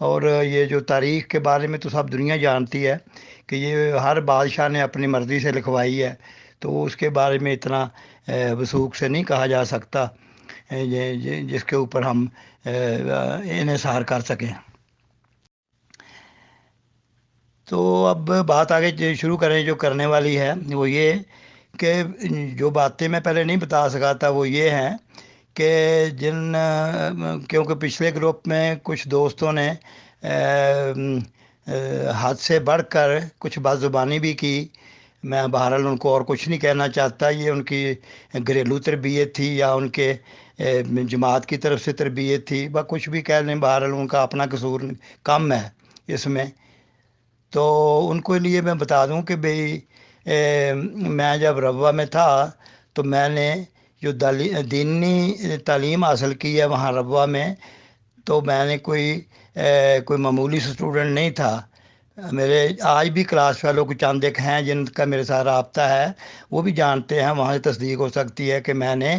اور یہ جو تاریخ کے بارے میں تو سب دنیا جانتی ہے کہ یہ ہر بادشاہ نے اپنی مرضی سے لکھوائی ہے، تو اس کے بارے میں اتنا وثوق سے نہیں کہا جا سکتا جس کے اوپر ہم انحصار کر سکیں۔ تو اب بات آگے شروع کریں جو کرنے والی ہے، وہ یہ کہ جو باتیں میں پہلے نہیں بتا سکا تھا وہ یہ ہیں کہ کیونکہ پچھلے گروپ میں کچھ دوستوں نے حد سے بڑھ کر کچھ بات زبانی بھی کی۔ میں بہرحال ان کو اور کچھ نہیں کہنا چاہتا، یہ ان کی گھریلو تربیت تھی یا ان کے جماعت کی طرف سے تربیت تھی، کچھ بھی کہہ لیں، بہرحال ان کا اپنا قصور کم ہے اس میں۔ تو ان کو لیے میں بتا دوں کہ بھئی میں جب ربوہ میں تھا تو میں نے جو دینی تعلیم حاصل کی ہے وہاں ربوہ میں، تو میں نے کوئی معمولی اسٹوڈنٹ نہیں تھا۔ میرے آج بھی کلاس فیلو کو چند ایک ہیں جن کا میرے ساتھ رابطہ ہے، وہ بھی جانتے ہیں، وہاں سے تصدیق ہو سکتی ہے کہ میں نے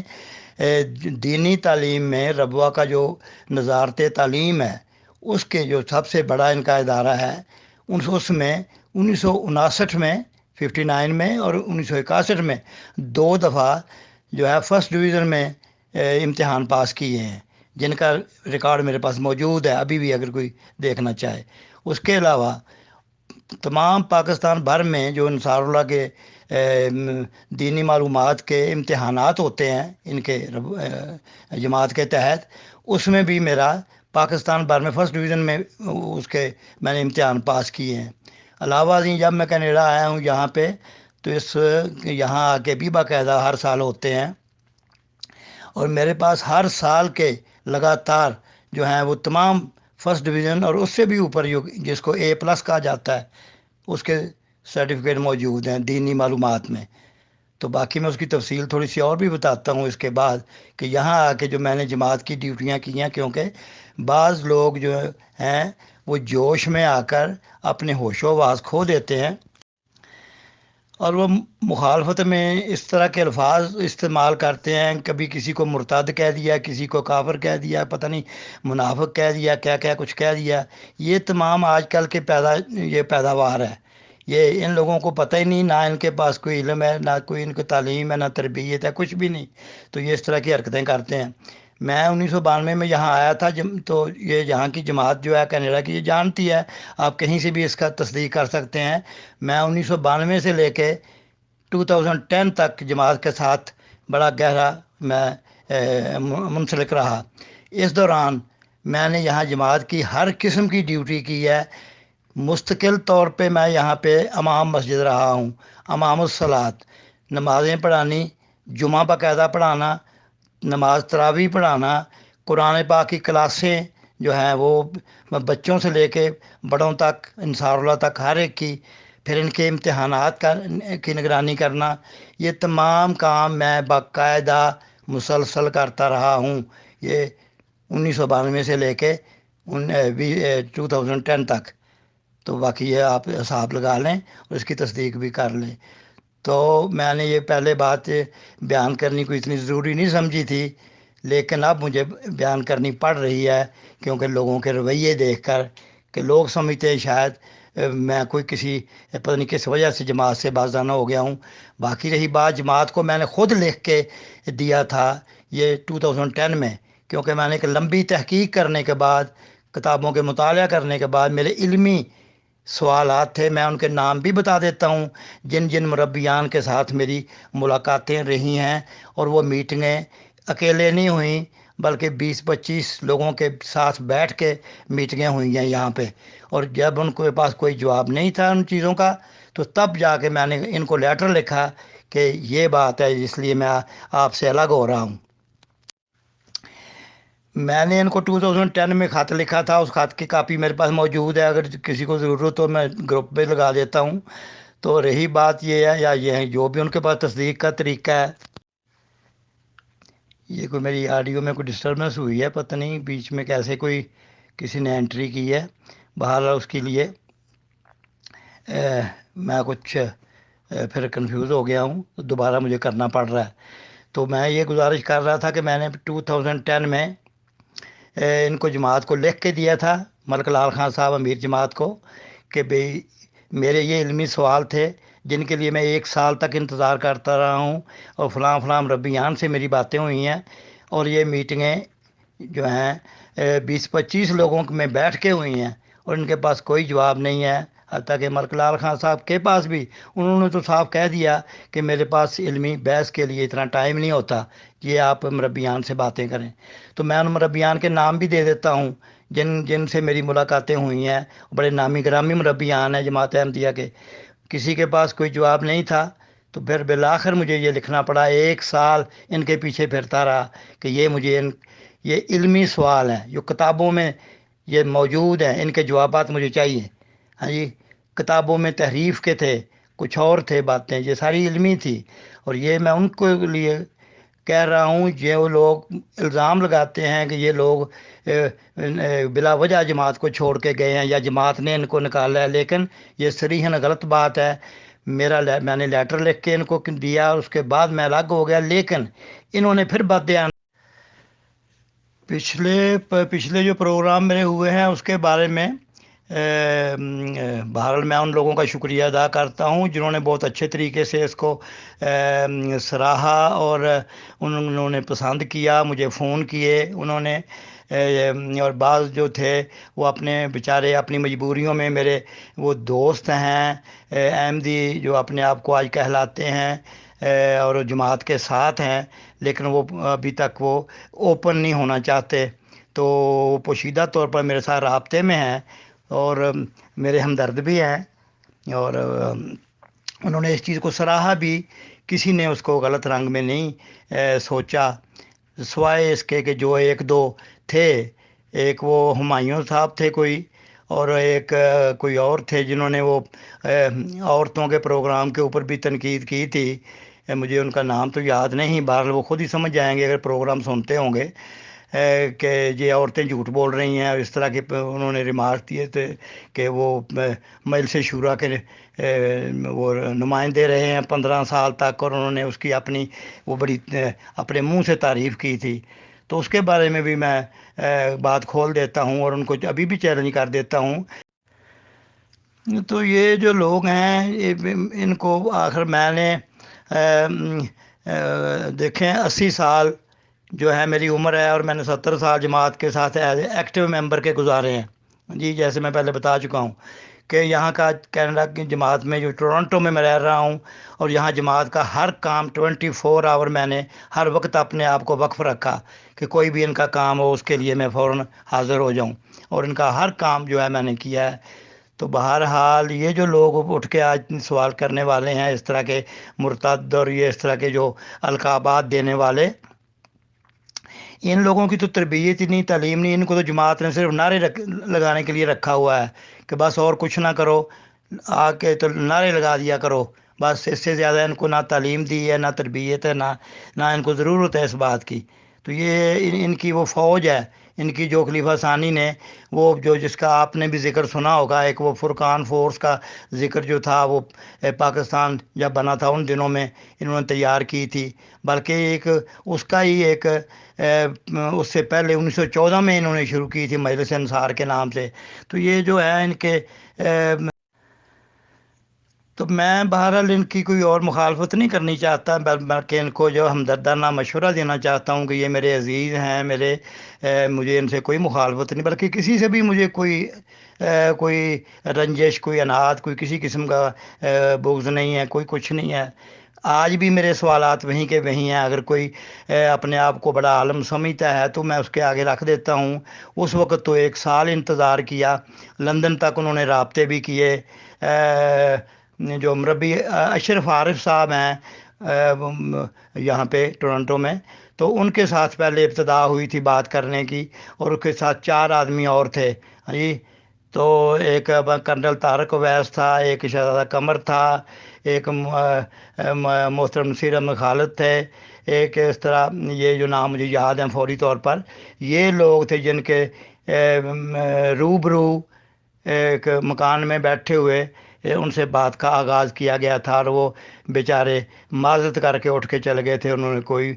دینی تعلیم میں ربوہ کا جو نظارت تعلیم ہے اس کے جو سب سے بڑا ان کا ادارہ ہے، اس میں 1959 میں 59 میں اور 1961 میں 2 دفعہ جو ہے فرسٹ ڈویژن میں امتحان پاس کیے ہیں، جن کا ریکارڈ میرے پاس موجود ہے ابھی بھی اگر کوئی دیکھنا چاہے۔ اس کے علاوہ تمام پاکستان بھر میں جو انصار اللہ کے دینی معلومات کے امتحانات ہوتے ہیں ان کے جماعت کے تحت، اس میں بھی میرا پاکستان بھر میں فرسٹ ڈویژن میں میں نے امتحان پاس کیے ہیں۔ علاوہ ازیں جب میں کینیڈا آیا ہوں یہاں پہ، تو یہاں آ کے بھی باقاعدہ ہر سال ہوتے ہیں، اور میرے پاس ہر سال کے لگاتار جو ہیں وہ تمام فرسٹ ڈویژن اور اس سے بھی اوپر جس کو A+ کہا جاتا ہے اس کے سرٹیفکیٹ موجود ہیں دینی معلومات میں۔ تو باقی میں اس کی تفصیل تھوڑی سی اور بھی بتاتا ہوں اس کے بعد کہ یہاں آ کے جو میں نے جماعت کی ڈیوٹیاں کی ہیں، کیونکہ بعض لوگ جو ہیں وہ جوش میں آ کر اپنے ہوش و حواس کھو دیتے ہیں، اور وہ مخالفت میں اس طرح کے الفاظ استعمال کرتے ہیں، کبھی کسی کو مرتد کہہ دیا، کسی کو کافر کہہ دیا، پتہ نہیں منافق کہہ دیا، کیا کیا کچھ کہہ دیا۔ یہ تمام آج کل کے پیداوار ہے، یہ ان لوگوں کو پتہ ہی نہیں، نہ ان کے پاس کوئی علم ہے، نہ کوئی ان کو تعلیم ہے، نہ تربیت ہے، کچھ بھی نہیں، تو یہ اس طرح کی حرکتیں کرتے ہیں۔ میں 1992 میں یہاں آیا تھا، تو یہ یہاں کی جماعت جو ہے کینیڈا کی، یہ جانتی ہے، آپ کہیں سے بھی اس کا تصدیق کر سکتے ہیں۔ میں 1992 سے لے کے 2010 تک جماعت کے ساتھ بڑا گہرا میں منسلک رہا۔ اس دوران میں نے یہاں جماعت کی ہر قسم کی ڈیوٹی کی ہے۔ مستقل طور پہ میں یہاں پہ امام مسجد رہا ہوں، امام الصلاۃ، نمازیں پڑھانی، جمعہ باقاعدہ پڑھانا، نماز تراویح پڑھانا، قرآن پاک کی کلاسیں جو ہیں وہ بچوں سے لے کے بڑوں تک، انصار اللہ تک، ہر ایک کی، پھر ان کے امتحانات کی نگرانی کرنا، یہ تمام کام میں باقاعدہ مسلسل کرتا رہا ہوں، یہ 1992 سے لے کے 2010 تک۔ تو باقی یہ آپ حساب لگا لیں اور اس کی تصدیق بھی کر لیں۔ تو میں نے یہ پہلے بات بیان کرنی کوئی اتنی ضروری نہیں سمجھی تھی، لیکن اب مجھے بیان کرنی پڑ رہی ہے، کیونکہ لوگوں کے رویے دیکھ کر کہ لوگ سمجھتے ہیں شاید میں کوئی کسی پتہ نہیں کس وجہ سے جماعت سے بازانہ ہو گیا ہوں۔ باقی رہی بات جماعت کو میں نے خود لکھ کے دیا تھا یہ 2010 میں، کیونکہ میں نے ایک لمبی تحقیق کرنے کے بعد، کتابوں کے مطالعہ کرنے کے بعد میرے علمی سوالات تھے، میں ان کے نام بھی بتا دیتا ہوں، جن جن مربیان کے ساتھ میری ملاقاتیں رہی ہیں، اور وہ میٹنگیں اکیلے نہیں ہوئیں بلکہ 20-25 لوگوں کے ساتھ بیٹھ کے میٹنگیں ہوئی ہیں یہاں پہ، اور جب ان کے پاس کوئی جواب نہیں تھا ان چیزوں کا، تو تب جا کے میں نے ان کو لیٹر لکھا کہ یہ بات ہے، اس لیے میں آپ سے الگ ہو رہا ہوں۔ میں نے ان کو 2010 میں خط لکھا تھا، اس خط کی کاپی میرے پاس موجود ہے، اگر کسی کو ضرورت ہو میں گروپ پہ لگا دیتا ہوں۔ تو رہی بات یہ ہے، یا یہ ہے جو بھی ان کے پاس تصدیق کا طریقہ ہے۔ یہ کوئی میری آڈیو میں کوئی ڈسٹربنس ہوئی ہے، پتہ نہیں بیچ میں کیسے کوئی کسی نے انٹری کی ہے، بہرحال اس کے لیے میں کچھ پھر کنفیوز ہو گیا ہوں، دوبارہ مجھے کرنا پڑ رہا ہے۔ تو میں یہ گزارش کر رہا تھا کہ میں نے 2010 میں ان کو جماعت کو لکھ کے دیا تھا ملک لال خان صاحب امیر جماعت کو کہ بھئی میرے یہ علمی سوال تھے جن کے لیے میں 1 سال تک انتظار کرتا رہا ہوں، اور فلاں فلاں مربیان سے میری باتیں ہوئی ہیں، اور یہ میٹنگیں جو ہیں 20-25 لوگوں میں بیٹھ کے ہوئی ہیں، اور ان کے پاس کوئی جواب نہیں ہے۔ حتیٰ کہ ملک لال خان صاحب کے پاس بھی انہوں نے تو صاف کہہ دیا کہ میرے پاس علمی بحث کے لیے اتنا ٹائم نہیں ہوتا، یہ آپ مربیان سے باتیں کریں۔ تو میں ان مربیان کے نام بھی دے دیتا ہوں جن سے میری ملاقاتیں ہوئی ہیں، بڑے نامی گرامی مربیان ہیں جماعت احمدیہ کے۔ کسی کے پاس کوئی جواب نہیں تھا، تو پھر بالآخر مجھے یہ لکھنا پڑا، 1 سال ان کے پیچھے پھرتا رہا کہ یہ علمی سوال ہیں جو کتابوں میں یہ موجود ہیں، ان کے جوابات مجھے چاہیے۔ ہاں جی، کتابوں میں تحریف کے تھے، کچھ اور تھے باتیں، یہ ساری علمی تھی، اور یہ میں ان کو لیے کہہ رہا ہوں۔ جو لوگ الزام لگاتے ہیں کہ یہ لوگ بلا وجہ جماعت کو چھوڑ کے گئے ہیں یا جماعت نے ان کو نکالا ہے، لیکن یہ صریحاً غلط بات ہے۔ میں نے لیٹر لکھ کے ان کو دیا، اس کے بعد میں الگ ہو گیا، لیکن انہوں نے پھر باتیں پچھلے جو پروگرام میرے ہوئے ہیں اس کے بارے میں بہرحال میں ان لوگوں کا شکریہ ادا کرتا ہوں جنہوں نے بہت اچھے طریقے سے اس کو سراہا، اور انہوں نے پسند کیا، مجھے فون کیے انہوں نے، اور بعض جو تھے وہ اپنے بیچارے اپنی مجبوریوں میں، میرے وہ دوست ہیں احمدی جو اپنے آپ کو آج کہلاتے ہیں اور جماعت کے ساتھ ہیں، لیکن وہ ابھی تک وہ اوپن نہیں ہونا چاہتے، تو وہ پوشیدہ طور پر میرے ساتھ رابطے میں ہیں اور میرے ہمدرد بھی ہیں، اور انہوں نے اس چیز کو سراہا بھی، کسی نے اس کو غلط رنگ میں نہیں سوچا، سوائے اس کے کہ جو 1-2 تھے، ایک وہ ہمایوں صاحب تھے کوئی، اور ایک کوئی اور تھے جنہوں نے وہ عورتوں کے پروگرام کے اوپر بھی تنقید کی تھی، مجھے ان کا نام تو یاد نہیں، بہرحال وہ خود ہی سمجھ جائیں گے اگر پروگرام سنتے ہوں گے کہ یہ عورتیں جھوٹ بول رہی ہیں، اس طرح کے انہوں نے ریمارک دیے تھے کہ وہ مجلس شورا کے وہ نمائندے رہے ہیں 15 سال تک، اور انہوں نے اس کی اپنی وہ بڑی اپنے منہ سے تعریف کی تھی، تو اس کے بارے میں بھی میں بات کھول دیتا ہوں اور ان کو ابھی بھی چیلنج کر دیتا ہوں۔ تو یہ جو لوگ ہیں ان کو آخر میں نے دیکھیں 80 سال جو ہے میری عمر ہے، اور میں نے 70 سال جماعت کے ساتھ ایکٹیو ممبر کے گزارے ہیں جی، جیسے میں پہلے بتا چکا ہوں کہ یہاں کا کینیڈا کی جماعت میں جو ٹورنٹو میں رہ رہا ہوں، اور یہاں جماعت کا ہر کام 24 آور میں نے ہر وقت اپنے آپ کو وقف رکھا کہ کوئی بھی ان کا کام ہو اس کے لیے میں فوراً حاضر ہو جاؤں، اور ان کا ہر کام جو ہے میں نے کیا ہے۔ تو بہرحال یہ جو لوگ اٹھ کے آج سوال کرنے والے ہیں، اس طرح کے مرتد اور یہ اس طرح کے جو القابات دینے والے، ان لوگوں کی تو تربیت ہی نہیں، تعلیم نہیں، ان کو تو جماعت نے صرف نعرے لگانے کے لیے رکھا ہوا ہے کہ بس اور کچھ نہ کرو، آ کے تو نعرے لگا دیا کرو، بس اس سے زیادہ ان کو نہ تعلیم دی ہے، نہ تربیت ہے، نہ ان کو ضرورت ہے اس بات کی۔ تو یہ ان کی وہ فوج ہے، ان کی جو خلیفہ ثانی نے وہ جس کا آپ نے بھی ذکر سنا ہوگا، ایک وہ فرقان فورس کا ذکر جو تھا، وہ پاکستان جب بنا تھا ان دنوں میں انہوں نے تیار کی تھی، بلکہ ایک اس کا ہی ایک اس سے پہلے 1914 میں انہوں نے شروع کی تھی مجلس انصار کے نام سے۔ تو یہ جو ہے ان کے تو میں بہرحال ان کی کوئی اور مخالفت نہیں کرنی چاہتا، بلکہ ان کو جو ہمدردانہ مشورہ دینا چاہتا ہوں کہ یہ میرے عزیز ہیں، مجھے ان سے کوئی مخالفت نہیں، بلکہ کسی سے بھی مجھے کوئی رنجش، کوئی اناد، کوئی کسی قسم کا بغض نہیں ہے، کوئی کچھ نہیں ہے۔ آج بھی میرے سوالات وہیں کے وہیں ہیں، اگر کوئی اپنے آپ کو بڑا عالم سمجھتا ہے تو میں اس کے آگے رکھ دیتا ہوں۔ اس وقت تو 1 سال انتظار کیا، لندن تک انہوں نے رابطے بھی کیے، جو مربی اشرف عارف صاحب ہیں یہاں پہ ٹورنٹو میں، تو ان کے ساتھ پہلے ابتدا ہوئی تھی بات کرنے کی، اور اس کے ساتھ 4 آدمی اور تھے جی، تو ایک کرنل طارق اویس تھا، ایک شہزادہ قمر تھا، ایک محترم نصیر احمد خالد تھے، ایک اس طرح یہ جو نام مجھے یاد ہیں فوری طور پر، یہ لوگ تھے جن کے روبرو ایک مکان میں بیٹھے ہوئے ان سے بات کا آغاز کیا گیا تھا، اور وہ بیچارے معذرت کر کے اٹھ کے چلے گئے تھے، انہوں نے کوئی،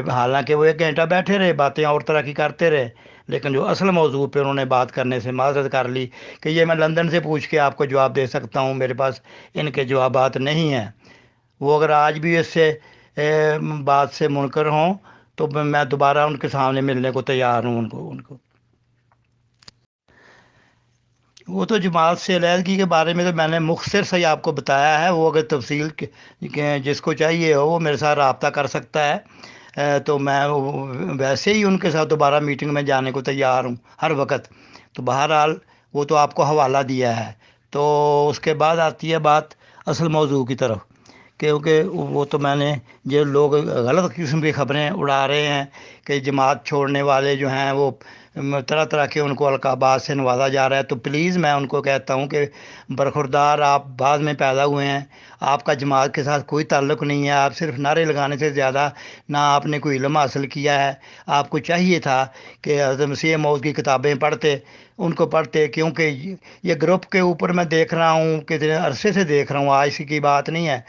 حالانکہ وہ 1 گھنٹہ بیٹھے رہے، باتیں اور طرح کی کرتے رہے، لیکن جو اصل موضوع پہ انہوں نے بات کرنے سے معذرت کر لی کہ یہ میں لندن سے پوچھ کے آپ کو جواب دے سکتا ہوں، میرے پاس ان کے جوابات نہیں ہیں۔ وہ اگر آج بھی اس سے بات سے منکر ہوں تو میں دوبارہ ان کے سامنے ملنے کو تیار ہوں ان کو۔ وہ تو جماعت سے علیحدگی کے بارے میں تو میں نے مختصر سے ہی آپ کو بتایا ہے، وہ اگر تفصیل جس کو چاہیے ہو وہ میرے ساتھ رابطہ کر سکتا ہے، تو میں ویسے ہی ان کے ساتھ دوبارہ میٹنگ میں جانے کو تیار ہوں ہر وقت۔ تو بہرحال وہ تو آپ کو حوالہ دیا ہے، تو اس کے بعد آتی ہے بات اصل موضوع کی طرف، کیونکہ وہ تو میں نے جو لوگ غلط قسم کی خبریں اڑا رہے ہیں کہ جماعت چھوڑنے والے جو ہیں وہ طرح طرح کے ان کو القابات سے نوازا جا رہا ہے، تو پلیز میں ان کو کہتا ہوں کہ برخوردار آپ بعد میں پیدا ہوئے ہیں، آپ کا جماعت کے ساتھ کوئی تعلق نہیں ہے، آپ صرف نعرے لگانے سے زیادہ نہ آپ نے کوئی علم حاصل کیا ہے۔ آپ کو چاہیے تھا کہ حضرت مسیح موعود کی کتابیں پڑھتے، ان کو پڑھتے، کیونکہ یہ گروپ کے اوپر میں دیکھ رہا ہوں کہ عرصے سے دیکھ رہا ہوں، آج کی بات نہیں ہے،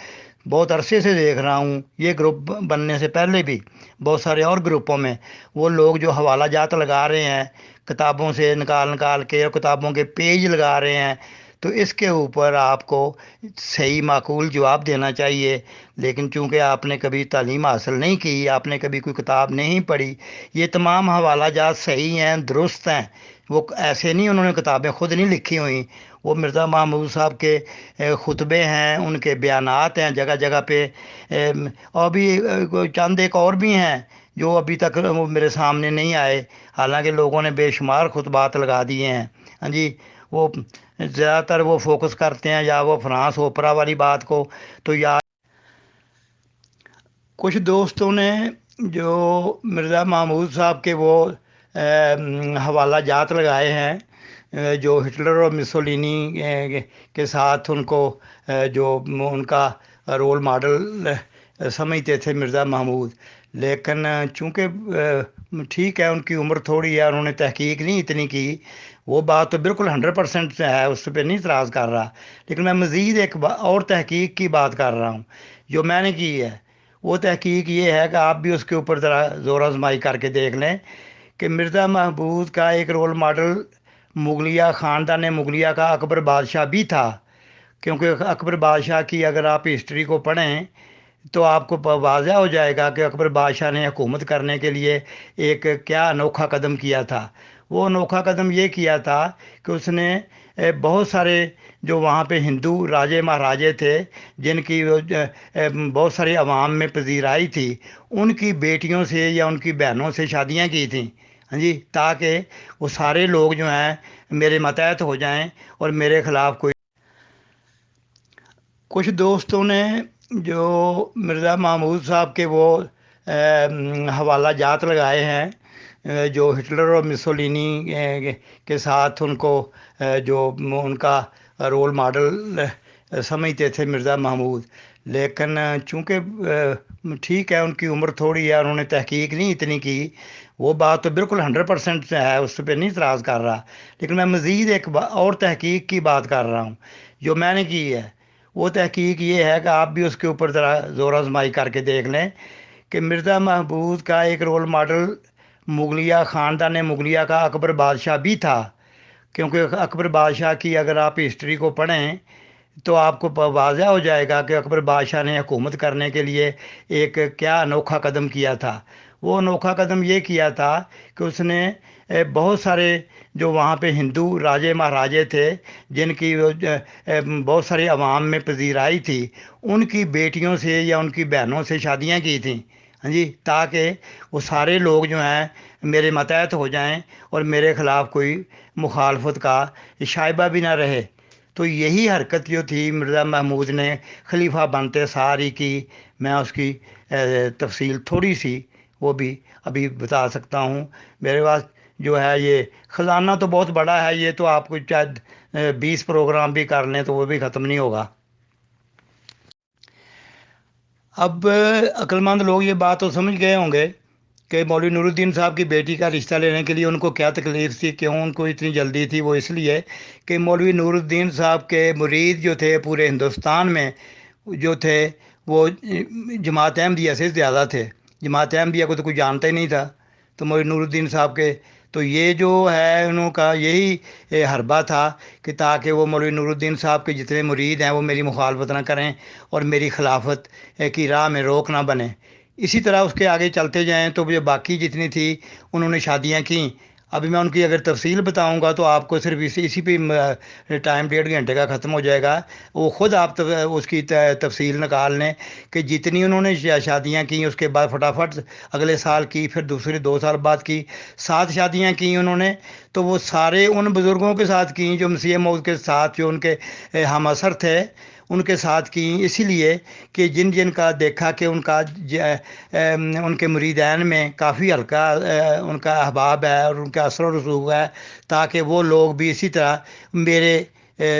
بہت عرصے سے دیکھ رہا ہوں، یہ گروپ بننے سے پہلے بھی بہت سارے اور گروپوں میں وہ لوگ جو حوالہ جات لگا رہے ہیں کتابوں سے نکال کے، اور کتابوں کے پیج لگا رہے ہیں، تو اس کے اوپر آپ کو صحیح معقول جواب دینا چاہیے۔ لیکن چونکہ آپ نے کبھی تعلیم حاصل نہیں کی، آپ نے کبھی کوئی کتاب نہیں پڑھی، یہ تمام حوالہ جات صحیح ہیں، درست ہیں، وہ ایسے نہیں انہوں نے کتابیں خود نہیں لکھی ہوئیں، وہ مرزا محمود صاحب کے خطبے ہیں، ان کے بیانات ہیں جگہ جگہ پہ، اور بھی چند ایک اور بھی ہیں جو ابھی تک وہ میرے سامنے نہیں آئے، حالانکہ لوگوں نے بے شمار خطبات لگا دیے ہیں۔ ہاں جی، وہ زیادہ تر وہ فوکس کرتے ہیں یا وہ فرانس اوپرا والی بات کو، تو یا کچھ دوستوں نے جو مرزا محمود صاحب کے وہ حوالہ جات لگائے ہیں، جو ہٹلر اور مسولینی کے ساتھ ان کو جو ان کا رول ماڈل سمجھتے تھے مرزا محمود، لیکن چونکہ ٹھیک ہے ان کی عمر تھوڑی ہے، انہوں نے تحقیق نہیں اتنی کی، وہ بات تو بالکل 100% ہے، اس پہ نہیں اعتراض کر رہا، لیکن میں مزید ایک اور تحقیق کی بات کر رہا ہوں جو میں نے کی ہے۔ وہ تحقیق یہ ہے کہ آپ بھی اس کے اوپر ذرا زور آزمائی کر کے دیکھ لیں کہ مرزا محمود کا ایک رول ماڈل مغلیہ خاندان مغلیہ کا اکبر بادشاہ بھی تھا، کیونکہ اکبر بادشاہ کی اگر آپ ہسٹری کو پڑھیں تو آپ کو واضح ہو جائے گا کہ اکبر بادشاہ نے حکومت کرنے کے لیے ایک کیا انوکھا قدم کیا تھا۔ وہ انوکھا قدم یہ کیا تھا کہ اس نے بہت سارے جو وہاں پہ ہندو راجے مہاراجے تھے جن کی بہت ساری عوام میں پذیرائی تھی، ان کی بیٹیوں سے یا ان کی بہنوں سے شادیاں کی تھیں، ہاں جی، تاکہ وہ سارے لوگ جو ہیں میرے ماتحت ہو جائیں اور میرے خلاف کوئی۔ کچھ دوستوں نے جو مرزا محمود صاحب کے وہ حوالہ جات لگائے ہیں، جو ہٹلر اور مسولینی کے ساتھ ان کو جو ان کا رول ماڈل سمجھتے تھے مرزا محمود، لیکن چونکہ ٹھیک ہے ان کی عمر تھوڑی ہے، انہوں نے تحقیق نہیں اتنی کی، وہ بات تو بالکل 100% ہے، اس پہ نہیں اعتراض کر رہا، لیکن میں مزید ایک اور تحقیق کی بات کر رہا ہوں جو میں نے کی ہے۔ وہ تحقیق یہ ہے کہ آپ بھی اس کے اوپر ذرا زور آزمائی کر کے دیکھ لیں کہ مرزا محمود کا ایک رول ماڈل مغلیہ خاندان مغلیہ کا اکبر بادشاہ بھی تھا، کیونکہ اکبر بادشاہ کی اگر آپ ہسٹری کو پڑھیں تو آپ کو واضح ہو جائے گا کہ اکبر بادشاہ نے حکومت کرنے کے لیے ایک کیا انوکھا قدم کیا تھا۔ وہ انوکھا قدم یہ کیا تھا کہ اس نے بہت سارے جو وہاں پہ ہندو راجے مہاراجے تھے جن کی بہت ساری عوام میں پذیرائی تھی، ان کی بیٹیوں سے یا ان کی بہنوں سے شادیاں کی تھیں، ہاں جی، تاکہ وہ سارے لوگ جو ہیں میرے ماتحت ہو جائیں اور میرے خلاف کوئی مخالفت کا شائبہ بھی نہ رہے۔ تو یہی حرکت جو تھی مرزا محمود نے خلیفہ بنتے ساری کی، میں اس کی تفصیل تھوڑی سی وہ بھی ابھی بتا سکتا ہوں۔ میرے پاس جو ہے یہ خزانہ تو بہت بڑا ہے، یہ تو آپ کو چاہے 20 پروگرام بھی کر لیں تو وہ بھی ختم نہیں ہوگا۔ اب عقلمند لوگ یہ بات تو سمجھ گئے ہوں گے کہ مولوی نور الدین صاحب کی بیٹی کا رشتہ لینے کے لیے ان کو کیا تکلیف تھی، کیوں ان کو اتنی جلدی تھی۔ وہ اس لیے کہ مولوی نور الدین صاحب کے مرید جو تھے پورے ہندوستان میں جو تھے وہ جماعت احمدیہ سے زیادہ تھے، جماعت احمدیہ کو تو کوئی جانتا ہی نہیں تھا، تو مولوی نور الدین صاحب کے تو یہ جو ہے انہوں کا یہی حربہ تھا کہ تاکہ وہ مولوی نور الدین صاحب کے جتنے مرید ہیں وہ میری مخالفت نہ کریں اور میری خلافت کی راہ میں روک نہ بنے۔ اسی طرح اس کے آگے چلتے جائیں تو جو باقی جتنی تھی انہوں نے شادیاں کیں۔ ابھی میں ان کی اگر تفصیل بتاؤں گا تو آپ کو صرف اسی پہ ٹائم 1.5 گھنٹے کا ختم ہو جائے گا۔ وہ خود آپ اس کی تفصیل نکال لیں کہ جتنی انہوں نے شادیاں کیں، اس کے بعد فٹافٹ اگلے سال کی، پھر دوسرے 2 سال بعد کی 7 شادیاں کیں انہوں نے، تو وہ سارے ان بزرگوں کے ساتھ کیں جو مسیح موعود کے ساتھ جو ان کے ہم اثر تھے، ان کے ساتھ کیں، اسی لیے کہ جن جن کا دیکھا کہ ان کا ان کے مریدین میں کافی ہلکا ان کا احباب ہے اور ان کا اثر و رسوخ ہے، تاکہ وہ لوگ بھی اسی طرح میرے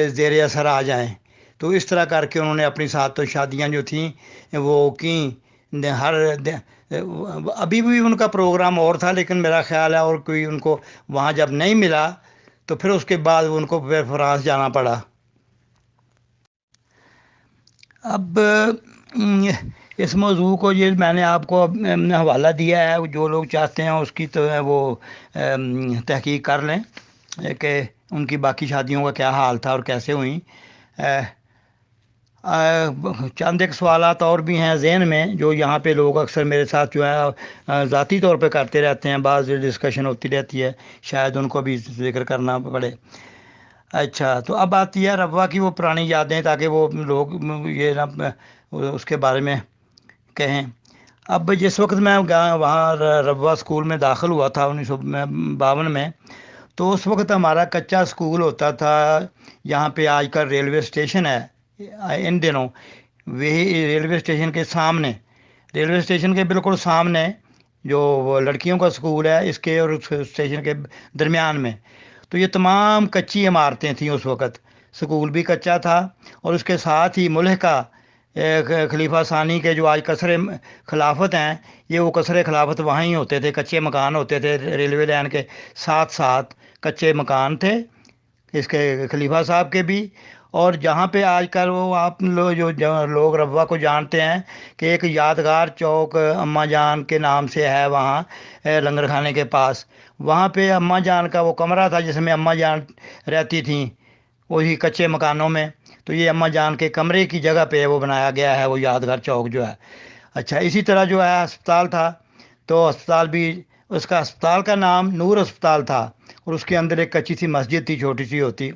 زیر اثر آ جائیں۔ تو اس طرح کر کے انہوں نے اپنی 7 شادیاں جو تھیں وہ کیں۔ ہر ابھی بھی ان کا پروگرام اور تھا، لیکن میرا خیال ہے اور کوئی ان کو وہاں جب نہیں ملا تو پھر اس کے بعد ان کو پھر فرانس جانا پڑا۔ اب اس موضوع کو یہ میں نے آپ کو حوالہ دیا ہے، جو لوگ چاہتے ہیں اس کی تو وہ تحقیق کر لیں کہ ان کی باقی شادیوں کا کیا حال تھا اور کیسے ہوئیں۔ چند ایک سوالات اور بھی ہیں ذہن میں جو یہاں پہ لوگ اکثر میرے ساتھ جو ہے ذاتی طور پہ کرتے رہتے ہیں، بعض ڈسکشن ہوتی رہتی ہے، شاید ان کو بھی ذکر کرنا پڑے۔ اچھا، تو اب آتی ہے ربوہ کی وہ پرانی یادیں، تاکہ وہ لوگ یہ نہ اس کے بارے میں کہیں۔ اب جس وقت میں وہاں ربوہ اسکول میں داخل ہوا تھا 1952 میں، تو اس وقت ہمارا کچا اسکول ہوتا تھا یہاں پہ آج کل ریلوے اسٹیشن ہے، ان دنوں وہی ریلوے اسٹیشن کے سامنے، ریلوے اسٹیشن کے بالکل سامنے جو وہ لڑکیوں کا اسکول ہے اس کے اور اس اسٹیشن کے درمیان میں، تو یہ تمام کچی عمارتیں تھیں اس وقت۔ سکول بھی کچا تھا اور اس کے ساتھ ہی ملحقہ خلیفہ ثانی کے جو آج قصر خلافت ہیں، یہ وہ قصر خلافت وہاں ہی ہوتے تھے، کچے مکان ہوتے تھے ریلوے لائن کے ساتھ ساتھ کچے مکان تھے اس کے خلیفہ صاحب کے بھی۔ اور جہاں پہ آج کل وہ آپ لوگ جو لوگ ربوہ کو جانتے ہیں کہ ایک یادگار چوک اماں جان کے نام سے ہے وہاں لنگر خانے کے پاس، وہاں پہ اماں جان کا وہ کمرہ تھا جس میں اماں جان رہتی تھیں وہی کچے مکانوں میں، تو یہ اماں جان کے کمرے کی جگہ پہ وہ بنایا گیا ہے وہ یادگار چوک جو ہے۔ اچھا، اسی طرح جو ہے ہسپتال تھا، تو ہسپتال بھی اس کا ہسپتال کا نام نور ہسپتال تھا اور اس کے اندر ایک کچی سی مسجد تھی چھوٹی سی ہوتی۔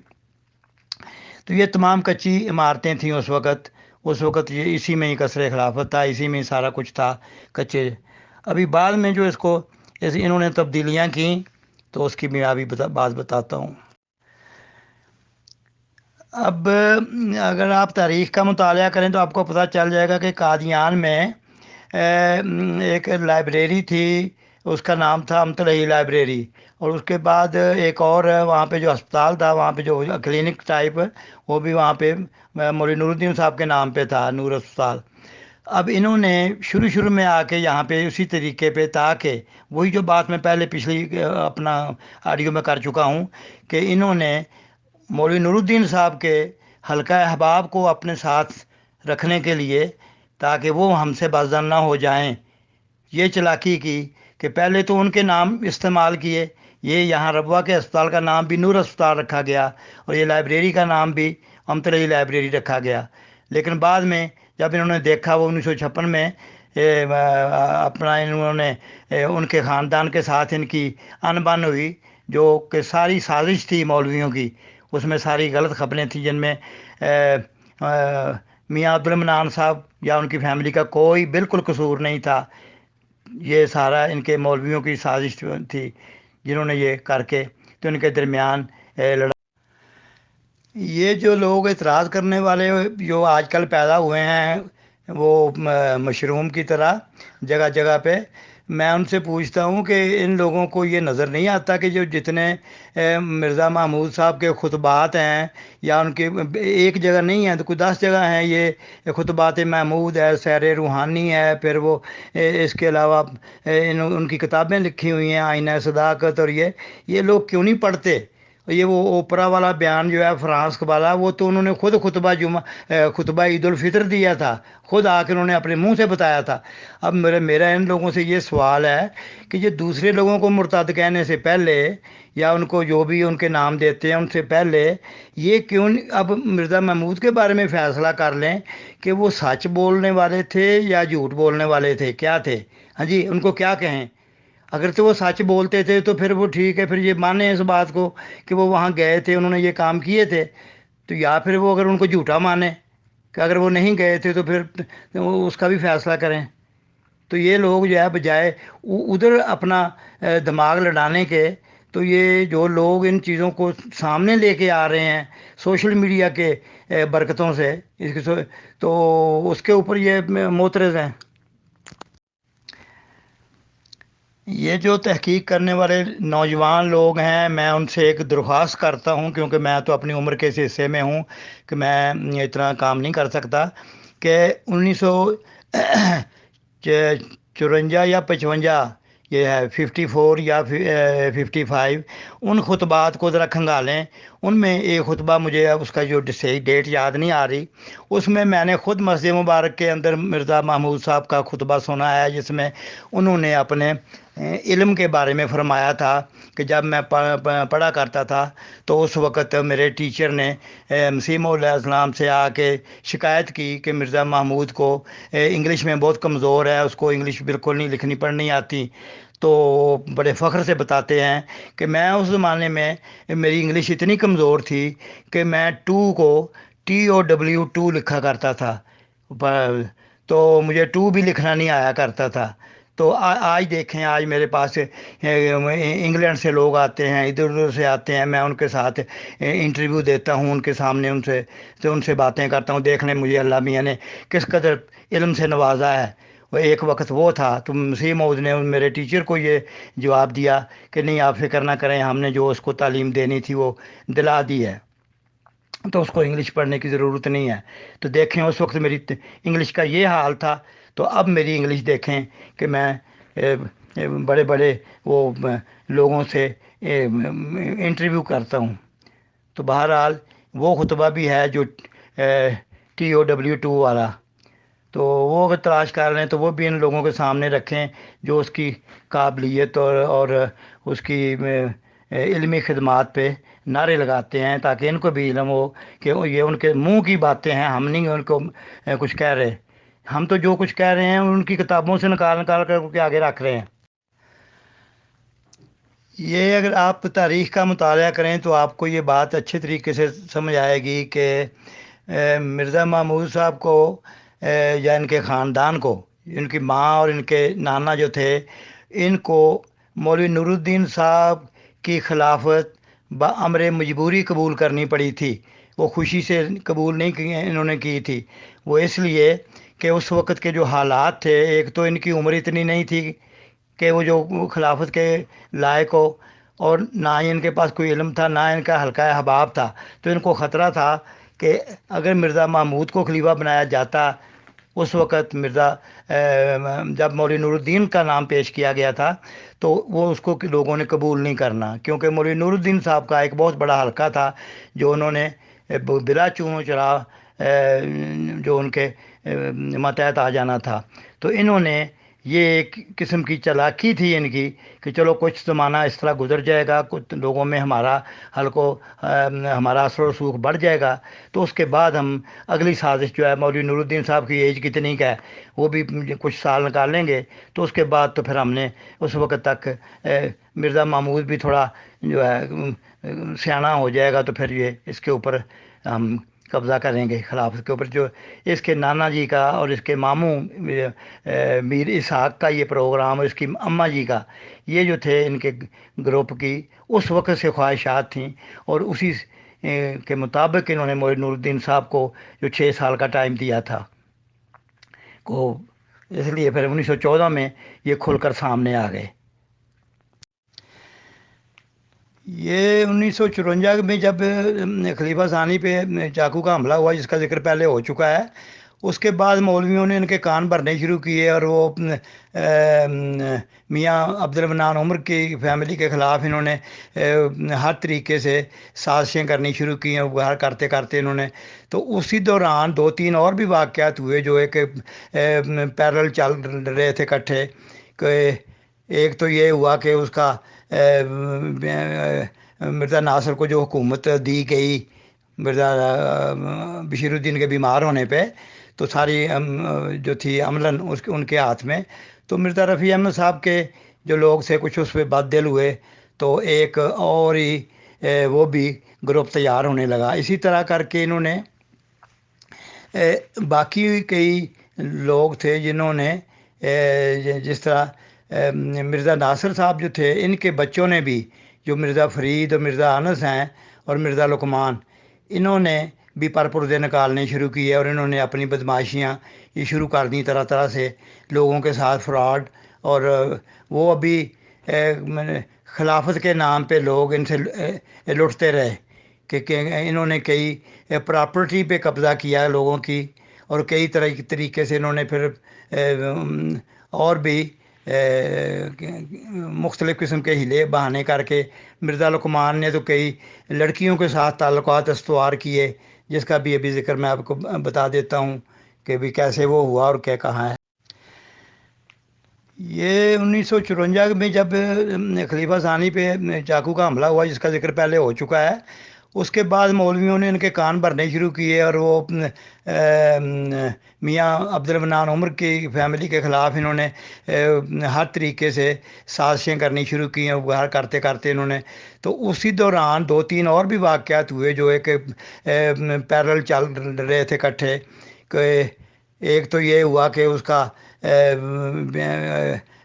تو یہ تمام کچی عمارتیں تھیں اس وقت یہ اسی میں ہی قصر خلافت تھا، اسی میں ہی سارا کچھ تھا کچے۔ ابھی بعد میں جو اس کو انہوں نے تبدیلیاں کیں تو اس کی میں ابھی بات بتاتا ہوں۔ اب اگر آپ تاریخ کا مطالعہ کریں تو آپ کو پتہ چل جائے گا کہ قادیان میں ایک لائبریری تھی، اس کا نام تھا امتلئی لائبریری، اور اس کے بعد ایک اور وہاں پہ جو ہسپتال تھا، وہاں پہ جو کلینک ٹائپ، وہ بھی وہاں پہ مولوی نور الدین صاحب کے نام پہ تھا، نور ہسپتال۔ اب انہوں نے شروع میں آ کے یہاں پہ اسی طریقے پہ، تاکہ وہی جو بات میں پہلے پچھلی اپنا آڈیو میں کر چکا ہوں کہ انہوں نے مولوی نور الدین صاحب کے حلقہ احباب کو اپنے ساتھ رکھنے کے لیے، تاکہ وہ ہم سے بازدار نہ ہو جائیں، یہ چلاکی کی کہ پہلے تو ان کے نام استعمال کیے، یہ یہاں ربوہ کے ہسپتال کا نام بھی نور ہسپتال رکھا گیا اور یہ لائبریری کا نام بھی امتلئی لائبریری رکھا گیا۔ لیکن بعد میں جب انہوں نے دیکھا وہ 1956 میں اپنا انہوں نے ان کے خاندان کے ساتھ ان کی ان بن ہوئی، جو کہ ساری سازش تھی مولویوں کی، اس میں ساری غلط خبریں تھیں جن میں میاں عبدالمنان صاحب یا ان کی فیملی کا کوئی بالکل قصور نہیں تھا، یہ سارا ان کے مولویوں کی سازش تھی جنہوں نے یہ کر کے تو ان کے درمیان لڑائی۔ یہ جو لوگ اعتراض کرنے والے جو آج کل پیدا ہوئے ہیں وہ مشروم کی طرح جگہ جگہ پہ، میں ان سے پوچھتا ہوں کہ ان لوگوں کو یہ نظر نہیں آتا کہ جو جتنے مرزا محمود صاحب کے خطبات ہیں یا ان کے ایک جگہ نہیں ہیں تو کوئی 10 جگہ ہیں، یہ خطبات محمود ہے، سیر روحانی ہے، پھر وہ اس کے علاوہ ان کی کتابیں لکھی ہوئی ہیں آئینہ صداقت، اور یہ لوگ کیوں نہیں پڑھتے؟ یہ وہ اوپرا والا بیان جو ہے فرانس والا، وہ تو انہوں نے خود خطبہ عید الفطر دیا تھا، خود آ کے انہوں نے اپنے منہ سے بتایا تھا۔ اب میرا ان لوگوں سے یہ سوال ہے کہ یہ دوسرے لوگوں کو مرتد کہنے سے پہلے، یا ان کو جو بھی ان کے نام دیتے ہیں ان سے پہلے، یہ کیوں اب مرزا محمود کے بارے میں فیصلہ کر لیں کہ وہ سچ بولنے والے تھے یا جھوٹ بولنے والے تھے، کیا تھے؟ ہاں جی، ان کو کیا کہیں؟ اگر تو وہ سچ بولتے تھے تو پھر وہ ٹھیک ہے، پھر یہ مانیں اس بات کو کہ وہ وہاں گئے تھے، انہوں نے یہ کام کیے تھے، تو یا پھر وہ اگر ان کو جھوٹا مانیں کہ اگر وہ نہیں گئے تھے تو پھر اس کا بھی فیصلہ کریں۔ تو یہ لوگ جو ہے بجائے ادھر اپنا دماغ لڑانے کے، تو یہ جو لوگ ان چیزوں کو سامنے لے کے آ رہے ہیں سوشل میڈیا کے برکتوں سے، تو اس کے اوپر یہ معترض ہیں۔ یہ جو تحقیق کرنے والے نوجوان لوگ ہیں، میں ان سے ایک درخواست کرتا ہوں، کیونکہ میں تو اپنی عمر کے اس حصے میں ہوں کہ میں اتنا کام نہیں کر سکتا، کہ 1954 یا 55، یہ ہے 54 یا 55، ان خطبات کو ذرا کھنگالیں۔ ان میں ایک خطبہ مجھے اب اس کا جو صحیح ڈیٹ یاد نہیں آ رہی، اس میں نے خود مسجد مبارک کے اندر مرزا محمود صاحب کا خطبہ سنا ہے، جس میں انہوں نے اپنے علم کے بارے میں فرمایا تھا کہ جب میں پڑھا کرتا تھا تو اس وقت میرے ٹیچر نے مسیح موعود علیہ السلام سے آ کے شکایت کی کہ مرزا محمود کو انگلش میں بہت کمزور ہے، اس کو انگلش بالکل نہیں لکھنی پڑھنی آتی۔ تو بڑے فخر سے بتاتے ہیں کہ میں اس زمانے میں میری انگلش اتنی کمزور تھی کہ میں کو TOW لکھا کرتا تھا، تو مجھے بھی لکھنا نہیں آیا کرتا تھا۔ تو آج دیکھیں، آج میرے پاس انگلینڈ سے لوگ آتے ہیں، ادھر ادھر سے آتے ہیں، میں ان کے ساتھ انٹرویو دیتا ہوں، ان کے سامنے ان سے باتیں کرتا ہوں۔ دیکھ لیں مجھے اللہ میاں نے کس قدر علم سے نوازا ہے۔ وہ ایک وقت وہ تھا تو مسیح موعود نے میرے ٹیچر کو یہ جواب دیا کہ نہیں، آپ فکر نہ کریں، ہم نے جو اس کو تعلیم دینی تھی وہ دلا دی ہے، تو اس کو انگلش پڑھنے کی ضرورت نہیں ہے۔ تو دیکھیں اس وقت میری انگلش کا یہ حال تھا، تو اب میری انگلش دیکھیں کہ میں بڑے بڑے وہ لوگوں سے انٹرویو کرتا ہوں۔ تو بہرحال وہ خطبہ بھی ہے جو TOW والا، تو وہ اگر تلاش کر رہے ہیں تو وہ بھی ان لوگوں کے سامنے رکھیں جو اس کی قابلیت اور اس کی علمی خدمات پہ نعرے لگاتے ہیں، تاکہ ان کو بھی علم ہو کہ یہ ان کے منہ کی باتیں ہیں، ہم نہیں ان کو کچھ کہہ رہے۔ ہم تو جو کچھ کہہ رہے ہیں ان کی کتابوں سے نکال نکال کر کے آگے رکھ رہے ہیں۔ یہ اگر آپ تاریخ کا مطالعہ کریں تو آپ کو یہ بات اچھے طریقے سے سمجھ آئے گی کہ مرزا محمود صاحب کو یا ان کے خاندان کو، ان کی ماں اور ان کے نانا جو تھے، ان کو مولوی نور الدین صاحب کی خلافت بامر مجبوری قبول کرنی پڑی تھی۔ وہ خوشی سے قبول نہیں کی، انہوں نے کی تھی۔ وہ اس لیے کہ اس وقت کے جو حالات تھے، ایک تو ان کی عمر اتنی نہیں تھی کہ وہ جو خلافت کے لائق ہو، اور نہ ہی ان کے پاس کوئی علم تھا، نہ ان کا حلقہ احباب تھا۔ تو ان کو خطرہ تھا کہ اگر مرزا محمود کو خلیفہ بنایا جاتا، اس وقت جب مولوی نور الدین کا نام پیش کیا گیا تھا تو وہ اس کو لوگوں نے قبول نہیں کرنا، کیونکہ مولوی نور الدین صاحب کا ایک بہت بڑا حلقہ تھا جو انہوں نے بلا چون و چرا جو ان کے ماتحت آ جانا تھا۔ تو انہوں نے یہ ایک قسم کی چالاکی تھی ان کی کہ چلو کچھ زمانہ اس طرح گزر جائے گا، کچھ لوگوں میں ہمارا ہمارا اثر و رسوخ بڑھ جائے گا، تو اس کے بعد ہم اگلی سازش جو ہے، مولوی نور الدین صاحب کی ایج کتنی کا ہے، وہ بھی کچھ سال نکال لیں گے، تو اس کے بعد تو پھر ہم نے اس وقت تک مرزا محمود بھی تھوڑا جو ہے سیاںہ ہو جائے گا، تو پھر یہ اس کے اوپر ہم قبضہ کریں گے خلافت کے اوپر۔ جو اس کے نانا جی کا اور اس کے ماموں میر اسحاق کا یہ پروگرام، اور اس کی اماں جی کا، یہ جو تھے ان کے گروپ کی اس وقت سے خواہشات تھیں، اور اسی کے مطابق انہوں نے مولوی نور الدین صاحب کو جو 6 سال کا ٹائم دیا تھا کو، اس لیے پھر 1914 میں یہ کھل کر سامنے آ گئے۔ یہ 1954 میں جب خلیفہ ثانی پہ چاقو کا حملہ ہوا، جس کا ذکر پہلے ہو چکا ہے، اس کے بعد مولویوں نے ان کے کان بھرنے شروع کیے اور وہ میاں عبد المنان عمر کی فیملی کے خلاف انہوں نے ہر طریقے سے سازشیں کرنی شروع کی ہیں، وہ کرتے کرتے انہوں نے تو اسی دوران دو تین اور بھی واقعات ہوئے جو ایک پیرل چل رہے تھے اکٹھے کہ ایک تو یہ ہوا کہ اس کا مرزا ناصر کو جو حکومت دی گئی مرزا بشیر الدین کے بیمار ہونے پہ، تو ساری جو تھی عملاً ان کے ہاتھ میں، تو مرزا رفیع احمد صاحب کے جو لوگ تھے کچھ اس پہ بد دل ہوئے، تو ایک اور ہی وہ بھی گروپ تیار ہونے لگا۔ اسی طرح کر کے انہوں نے باقی کئی لوگ تھے جنہوں نے جس طرح مرزا ناصر صاحب جو تھے، ان کے بچوں نے بھی، جو مرزا فرید اور مرزا انس ہیں اور مرزا لقمان، انہوں نے بھی پردے نکالنے شروع کیے اور انہوں نے اپنی بدماشیاں یہ شروع کر دیں، طرح طرح سے لوگوں کے ساتھ فراڈ، اور وہ ابھی خلافت کے نام پہ لوگ ان سے لٹتے رہے کہ انہوں نے کئی پراپرٹی پہ قبضہ کیا لوگوں کی، اور کئی طریقے سے انہوں نے پھر اور بھی مختلف قسم کے ہیلے بہانے کر کے مرزا لقمان نے تو کئی لڑکیوں کے ساتھ تعلقات استوار کیے، جس کا بھی ابھی ذکر میں آپ کو بتا دیتا ہوں کہ بھی کیسے وہ ہوا اور کیا کہاں ہے۔ یہ 1954 میں جب خلیفہ ثانی پہ چاقو کا حملہ ہوا، جس کا ذکر پہلے ہو چکا ہے، اس کے بعد مولویوں نے ان کے کان بھرنے شروع کیے اور وہ میاں عبد المنان عمر کی فیملی کے خلاف انہوں نے ہر طریقے سے سازشیں کرنی شروع کی ہیں، وہ کرتے کرتے انہوں نے تو اسی دوران دو تین اور بھی واقعات ہوئے جو ایک پیرل چل رہے تھے اکٹھے کہ ایک تو یہ ہوا کہ اس کا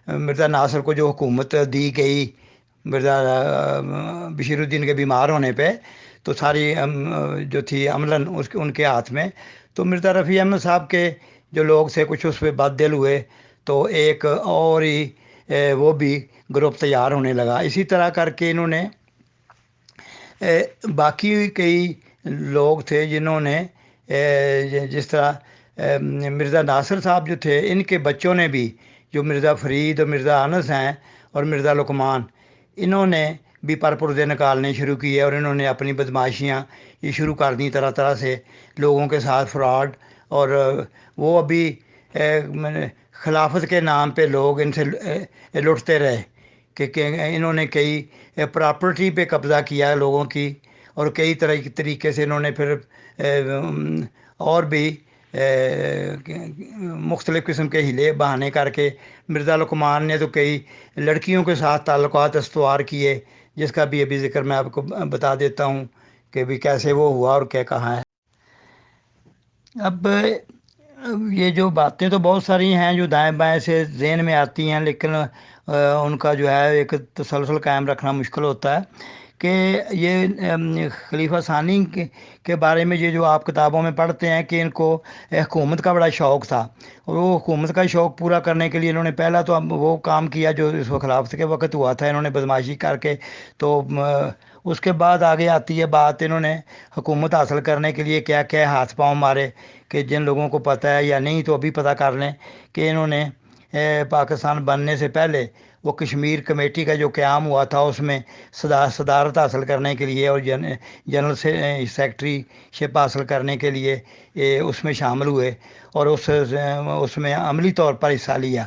مرزا ناصر کو جو حکومت دی گئی مرزا بشیر الدین کے بیمار ہونے پہ، تو ساری جو تھی عملاً ان کے ہاتھ میں، تو مرزا رفیع احمد صاحب کے جو لوگ تھے کچھ اس پہ بد دل ہوئے، تو ایک اور ہی وہ بھی گروپ تیار ہونے لگا۔ اسی طرح کر کے انہوں نے باقی کئی لوگ تھے جنہوں نے جس طرح مرزا ناصر صاحب جو تھے، ان کے بچوں نے بھی، جو مرزا فرید اور مرزا انس ہیں اور مرزا لقمان، انہوں نے بھی پردے نکالنے شروع کیے اور انہوں نے اپنی بدماشیاں یہ شروع کر دیں، طرح طرح سے لوگوں کے ساتھ فراڈ، اور وہ ابھی خلافت کے نام پہ لوگ ان سے لٹتے رہے کہ انہوں نے کئی پراپرٹی پہ قبضہ کیا لوگوں کی، اور کئی طریقے سے انہوں نے پھر اور بھی مختلف قسم کے ہیلے بہانے کر کے مرزا لقمان نے تو کئی لڑکیوں کے ساتھ تعلقات استوار کیے، جس کا بھی ابھی ذکر میں آپ کو بتا دیتا ہوں کہ بھی کیسے وہ ہوا اور کیا کہاں ہے۔ اب یہ جو باتیں تو بہت ساری ہیں جو دائیں بائیں سے ذہن میں آتی ہیں، لیکن ان کا جو ہے ایک تسلسل قائم رکھنا مشکل ہوتا ہے کہ یہ خلیفہ ثانی کے بارے میں یہ جو آپ کتابوں میں پڑھتے ہیں کہ ان کو حکومت کا بڑا شوق تھا، اور وہ حکومت کا شوق پورا کرنے کے لیے انہوں نے پہلا تو وہ کام کیا جو اس خلافت کے وقت ہوا تھا، انہوں نے بدماشی کر کے، تو اس کے بعد آگے آتی ہے بات، انہوں نے حکومت حاصل کرنے کے لیے کیا کیا ہاتھ پاؤں مارے کہ جن لوگوں کو پتہ ہے یا نہیں تو ابھی پتہ کر لیں کہ انہوں نے پاکستان بننے سے پہلے وہ کشمیر کمیٹی کا جو قیام ہوا تھا اس میں صدارت حاصل کرنے کے لیے اور جنرل سیکٹری شپ حاصل کرنے کے لیے اس میں شامل ہوئے، اور اس میں عملی طور پر حصہ لیا۔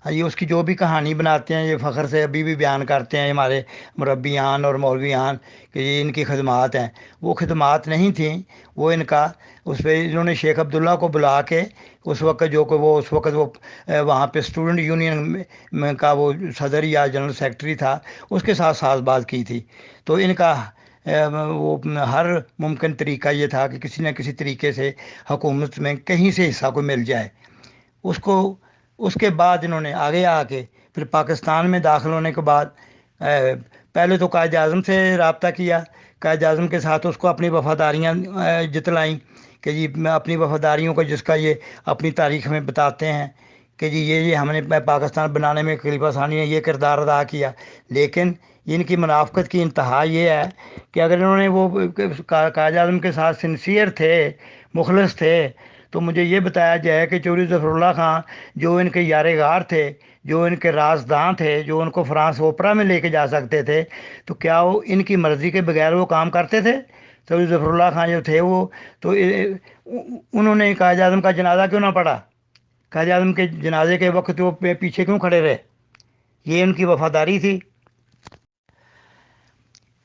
یہ اس کی جو بھی کہانی بناتے ہیں، یہ فخر سے ابھی بھی بیان کرتے ہیں ہمارے مربیان اور مولویان کہ یہ ان کی خدمات ہیں، وہ خدمات نہیں تھیں، وہ ان کا اس پہ انہوں نے شیخ عبداللہ کو بلا کے اس وقت جو کہ وہ اس وقت وہ وہاں پہ اسٹوڈنٹ یونین کا وہ صدر یا جنرل سیکرٹری تھا، اس کے ساتھ ساز باز کی تھی، تو ان کا وہ ہر ممکن طریقہ یہ تھا کہ کسی نہ کسی طریقے سے حکومت میں کہیں سے حصہ کو مل جائے اس کے بعد انہوں نے آگے آ کے پھر پاکستان میں داخل ہونے کے بعد پہلے تو قائد اعظم سے رابطہ کیا، قائد اعظم کے ساتھ اس کو اپنی وفاداریاں جتلائیں کہ جی میں اپنی وفاداریوں کو، جس کا یہ اپنی تاریخ میں بتاتے ہیں کہ جی یہ ہم نے پاکستان بنانے میں خلیفہ ثانی نے یہ کردار ادا کیا، لیکن ان کی منافقت کی انتہا یہ ہے کہ اگر انہوں نے وہ قائد اعظم کے ساتھ سنسیئر تھے، مخلص تھے، تو مجھے یہ بتایا جائے کہ چوری ظفر اللہ خان جو ان کے یار غار تھے، جو ان کے رازداں تھے، جو ان کو فرانس اوپرا میں لے کے جا سکتے تھے، تو کیا وہ ان کی مرضی کے بغیر وہ کام کرتے تھے؟ چوری ظفر اللہ خان جو تھے وہ تو انہوں نے قائد اعظم کا جنازہ کیوں نہ پڑھا؟ قائد اعظم کے جنازے کے وقت وہ پیچھے کیوں کھڑے رہے؟ یہ ان کی وفاداری تھی۔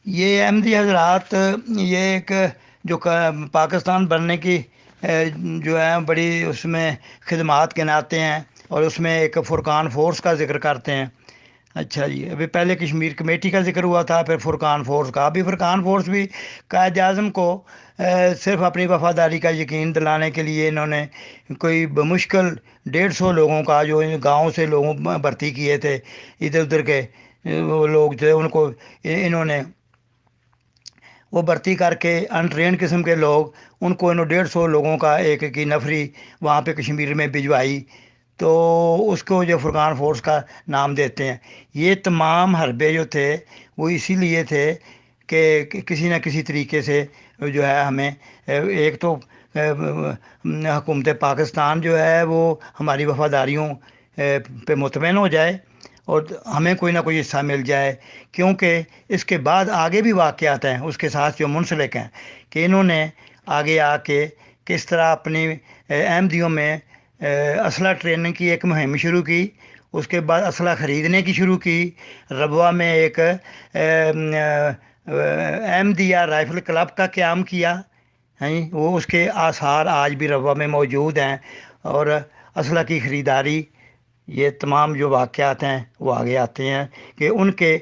یہ احمدی حضرات، یہ ایک جو پاکستان بننے کی جو ہے بڑی اس میں خدمات گناتے ہیں، اور اس میں ایک فرقان فورس کا ذکر کرتے ہیں۔ اچھا جی، ابھی پہلے کشمیر کمیٹی کا ذکر ہوا تھا، پھر فرقان فورس کا۔ ابھی فرقان فورس بھی قائد اعظم کو صرف اپنی وفاداری کا یقین دلانے کے لیے انہوں نے کوئی بمشکل 150 لوگوں کا، جو گاؤں سے لوگوں بھرتی کیے تھے، ادھر ادھر کے وہ لوگ تھے، ان کو انہوں نے وہ بھرتی کر کے انٹرینڈ قسم کے لوگ، ان کو انہوں 150 لوگوں کا ایک کی نفری وہاں پہ کشمیر میں بھجوائی، تو اس کو جو فرقان فورس کا نام دیتے ہیں۔ یہ تمام حربے جو تھے وہ اسی لیے تھے کہ کسی نہ کسی طریقے سے جو ہے ہمیں ایک تو حکومت پاکستان جو ہے وہ ہماری وفاداریوں پہ مطمئن ہو جائے، اور ہمیں کوئی نہ کوئی حصہ مل جائے، کیونکہ اس کے بعد آگے بھی واقعات ہیں اس کے ساتھ جو منسلک ہیں، کہ انہوں نے آگے آ کے کس طرح اپنی احمدیوں میں اسلحہ ٹریننگ کی ایک مہم شروع کی، اس کے بعد اسلحہ خریدنے کی شروع کی۔ ربوہ میں ایک احمدیہ رائفل کلب کا قیام کیا، وہ اس کے آثار آج بھی ربوہ میں موجود ہیں، اور اسلحہ کی خریداری، یہ تمام جو واقعات ہیں وہ آگے آتے ہیں کہ ان کے